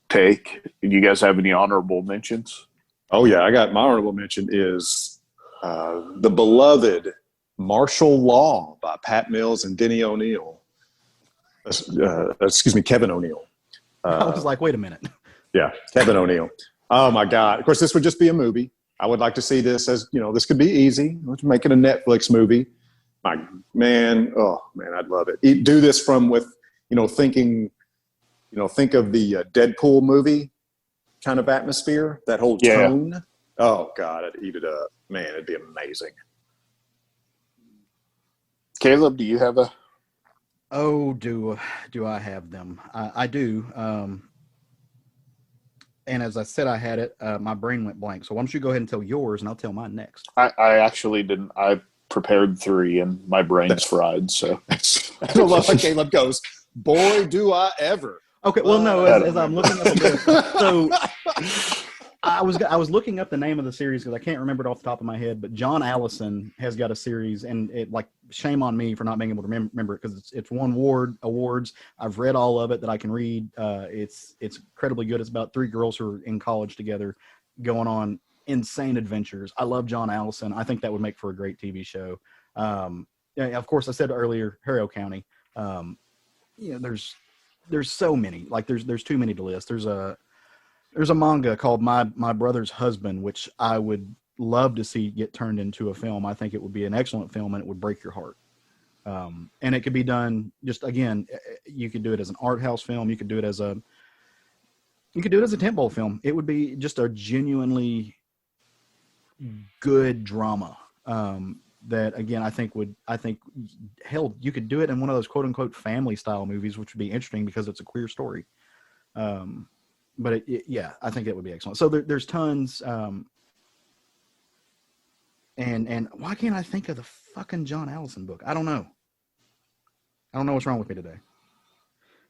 take. Do you guys have any honorable mentions? Oh, yeah. I got my honorable mention is the beloved Martial Law by Pat Mills and Denny O'Neil. Kevin O'Neil. I was like, wait a minute. Yeah, Kevin O'Neil. Oh, my God. Of course, this would just be a movie. I would like to see this as, this could be easy. Let's make it a Netflix movie. I'd love it. Do this think of the Deadpool movie kind of atmosphere, that whole tone. Oh, God, I'd eat it up. Man, it'd be amazing. Caleb, do you have a... Oh, do I have them? I do. And as I said, I had it. My brain went blank. So why don't you go ahead and tell yours, and I'll tell mine next. I actually didn't. I prepared 3, and my brain's fried. So I don't love how Caleb goes. Boy, do I ever. Okay. Well, no. As I'm looking up so I was looking up the name of the series because I can't remember it off the top of my head. But John Allison has got a series, and shame on me for not being able to remember it because it's won awards. I've read all of it that I can read. It's incredibly good. It's about 3 girls who are in college together, going on insane adventures. I love John Allison. I think that would make for a great TV show. Of course, I said earlier, Harrow County. There's there's so many. Like there's too many to list. There's a manga called My Brother's Husband, which I would love to see get turned into a film. I think it would be an excellent film, and it would break your heart. And it could be done just, again, you could do it as an art house film. You could do it as a tentpole film. It would be just a genuinely good drama. That, again, I think hell, you could do it in one of those quote unquote family style movies, which would be interesting because it's a queer story. But yeah, I think it would be excellent. So there's tons. And why can't I think of the fucking John Allison book? I don't know what's wrong with me today.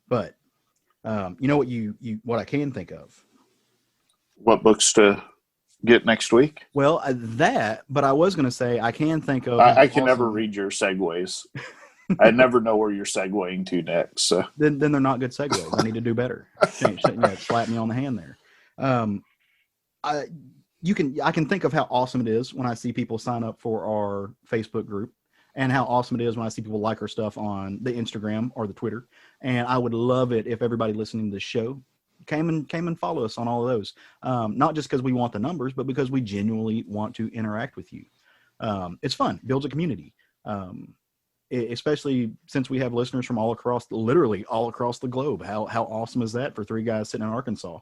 But you know what I can think of? What books to get next week? Well, but I was going to say I can think of. I can never read your segues. I never know where you're segueing to next. So. Then they're not good segues. I need to do better. Slap me on the hand there. I can think of how awesome it is when I see people sign up for our Facebook group, and how awesome it is when I see people like our stuff on the Instagram or the Twitter. And I would love it if everybody listening to the show came and follow us on all of those. Not just because we want the numbers, but because we genuinely want to interact with you. It's fun, builds a community. Especially since we have listeners from literally all across the globe. How awesome is that for three guys sitting in Arkansas?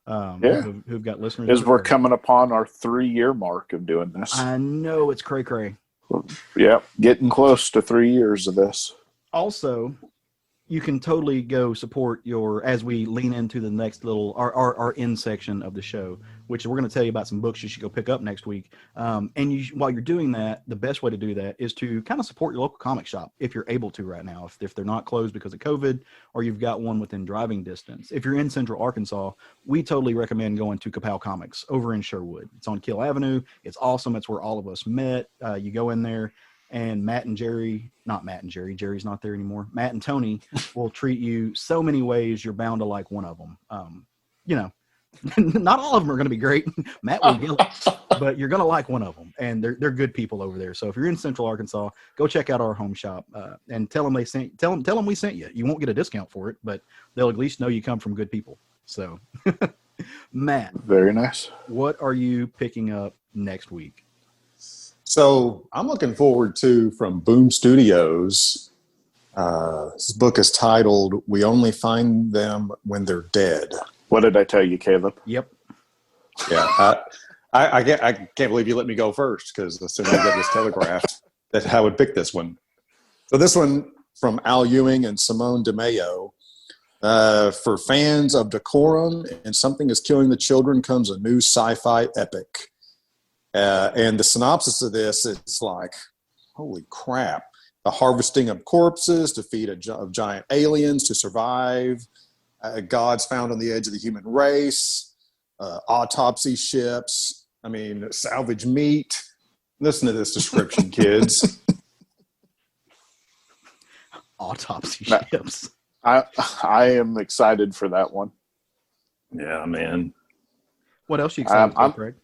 Who've got listeners? As we're coming upon our 3-year mark of doing this. I know, it's cray. Yeah, getting close to 3 years of this. Also, you can totally go support as we lean into the next our end section of the show, which we're going to tell you about some books you should go pick up next week. And while you're doing that, the best way to do that is to kind of support your local comic shop if you're able to right now. If they're not closed because of COVID, or you've got one within driving distance. If you're in Central Arkansas, we totally recommend going to Kapow Comics over in Sherwood. It's on Kill Avenue. It's awesome. It's where all of us met. You go in there. And Jerry's not there anymore. Matt and Tony will treat you so many ways. You're bound to like one of them. Not all of them are going to be great. Matt will yell, but you're going to like one of them. And they're good people over there. So if you're in Central Arkansas, go check out our home shop and tell them we sent you. You won't get a discount for it, but they'll at least know you come from good people. So, Matt, very nice. What are you picking up next week? So I'm looking forward to, from Boom Studios, this book is titled "We Only Find Them When They're Dead." What did I tell you, Caleb? Yep. Yeah, I can't believe you let me go first, because as soon as I get this telegraphed that I would pick this one. So this one from Al Ewing and Simone DeMeo. For fans of decorum and Something Is Killing the Children comes a new sci-fi epic. And the synopsis of this, it's like, holy crap. The harvesting of corpses to feed of giant aliens to survive. Gods found on the edge of the human race. Autopsy ships. Salvage meat. Listen to this description, kids. Autopsy ships. I am excited for that one. Yeah, man. What else are you excited about, Craig?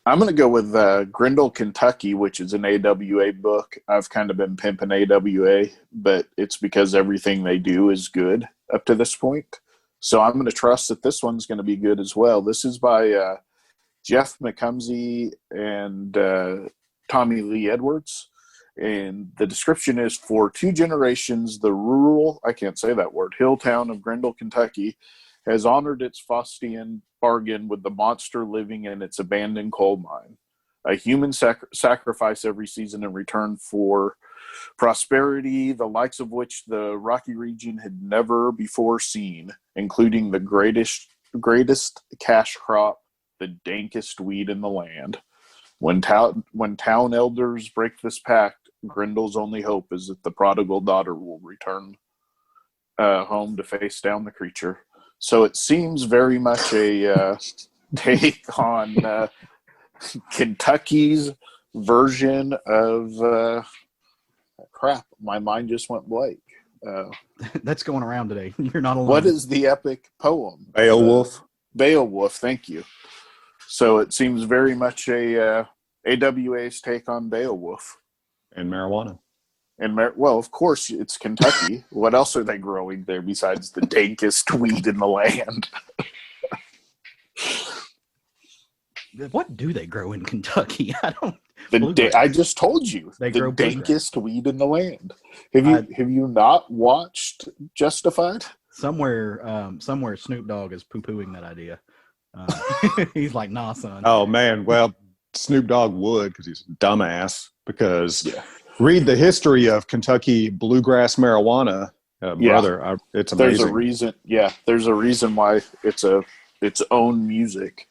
I'm going to go with Grendel, Kentucky, which is an AWA book. I've kind of been pimping AWA, but it's because everything they do is good up to this point. So I'm going to trust that this one's going to be good as well. This is by Jeff McCumsey and Tommy Lee Edwards. And the description is, for 2 generations, the rural, I can't say that word, hill town of Grendel, Kentucky, has honored its Faustian bargain with the monster living in its abandoned coal mine. A human sacrifice every season in return for prosperity, the likes of which the Rocky region had never before seen, including the greatest cash crop, the dankest weed in the land. When town elders break this pact, Grendel's only hope is that the prodigal daughter will return home to face down the creature. So it seems very much a take on Kentucky's version of crap. My mind just went blank. That's going around today. You're not alone. What is the epic poem? Beowulf. Beowulf, thank you. So it seems very much a AWA's take on Beowulf. And marijuana. Well, of course, it's Kentucky. What else are they growing there besides the dankest weed in the land? What do they grow in Kentucky? I don't. I just told you They the grow dankest weed in the land. Have you not watched Justified? Somewhere Snoop Dogg is poo-pooing that idea. He's like, nah, son. Oh man, well, Snoop Dogg would, because he's a dumbass. Because read the history of Kentucky bluegrass marijuana, brother. It's amazing. There's a reason. Yeah, there's a reason why it's its own music.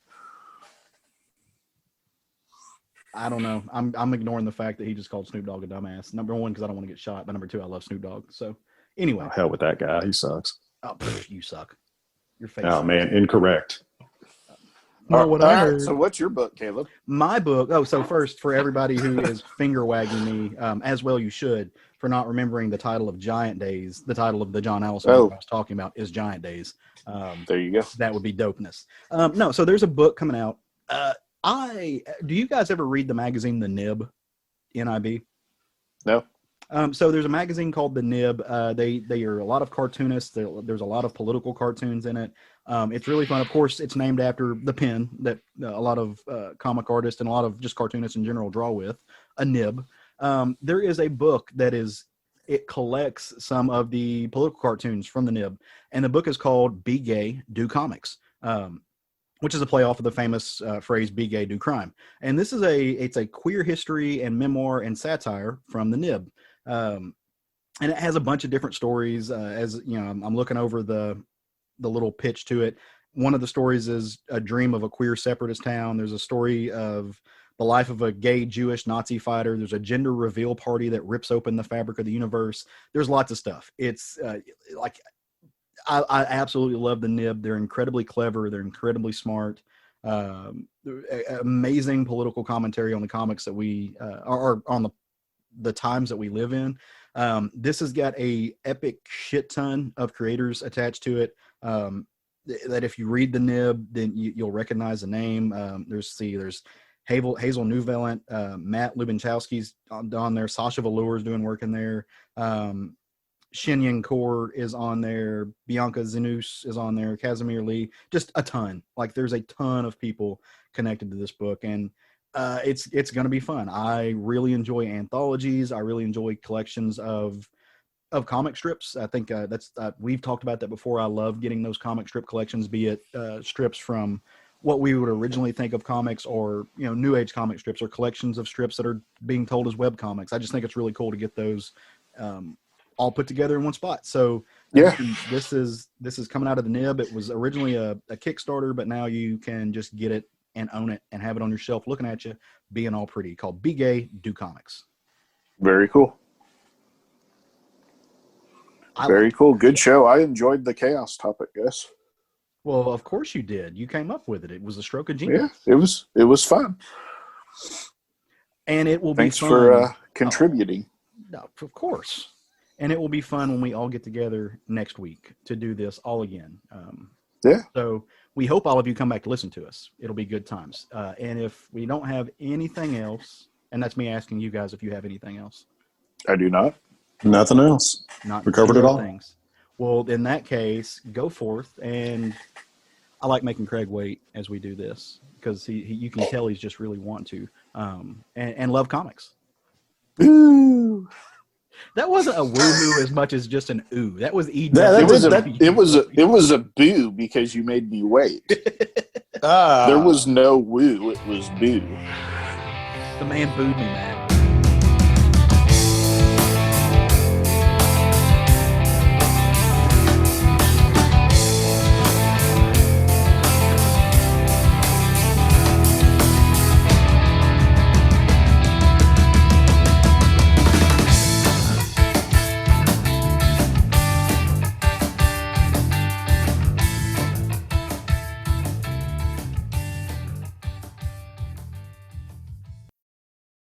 I don't know. I'm ignoring the fact that he just called Snoop Dogg a dumbass. Number one, because I don't want to get shot. But number two, I love Snoop Dogg. So anyway, hell with that guy. He sucks. Oh, you suck. Your face. Oh man, incorrect. No, what I heard. So what's your book, Caleb? My book. Oh, so first, for everybody who is finger wagging me, as well you should, for not remembering the title of Giant Days. The title of the John Allison book I was talking about is Giant Days. There you go. That would be dopeness. No, so there's a book coming out. Do you guys ever read the magazine The Nib? NIB? No. So there's a magazine called The Nib. They are a lot of cartoonists. There's a lot of political cartoons in it. It's really fun. It it's named after the pen that a lot of comic artists and a lot of just cartoonists in general draw with, a nib. There is a book it collects some of the political cartoons from the Nib, and the book is called Be Gay, Do Comics, which is a play off of the famous phrase "Be Gay, Do Crime." And this is it's a queer history and memoir and satire from the Nib. And it has a bunch of different stories. As you know, I'm looking over the little pitch to it. One of the stories is a dream of a queer separatist town. There's a story of the life of a gay Jewish Nazi fighter. There's a gender reveal party that rips open the fabric of the universe. There's lots of stuff. It's I absolutely love the Nib. They're incredibly clever. They're incredibly smart. Amazing political commentary on the comics that we are on the times that we live in. This has got a epic shit ton of creators attached to it. That if you read the Nib, then you'll recognize the name. There's Hazel Newvalent, Matt Lubinchowski's on there. Sasha Velour's doing work in there. Shinyan Kaur is on there. Bianca Zinus is on there. Casimir Lee, just a ton. Like there's a ton of people connected to this book, and it's going to be fun. I really enjoy anthologies. I really enjoy collections of comic strips. I think we've talked about that before. I love getting those comic strip collections, be it strips from what we would originally think of comics, or new age comic strips, or collections of strips that are being told as web comics. I just think it's really cool to get those all put together in one spot. So this is coming out of the Nib. It was originally a Kickstarter, but now you can just get it and own it and have it on your shelf looking at you, being all pretty, called Be Gay, Do Comics. Very cool. Very cool. Good show. I enjoyed the chaos topic, guys. Well, of course you did. You came up with it. It was a stroke of genius. Yeah, it was fun. And it will be fun. Thanks for contributing. No, of course. And it will be fun when we all get together next week to do this all again. So we hope all of you come back to listen to us. It'll be good times. And if we don't have anything else, and that's me asking you guys if you have anything else. I do not. Nothing else. We covered it all. Things. Well, in that case, go forth. And I like making Craig wait as we do this, because you can tell he's just really wanting to, and love comics. Ooh. That wasn't a woohoo as much as just an ooh. That was it was a boo because you made me wait. There was no woo. It was boo. The man booed me, man.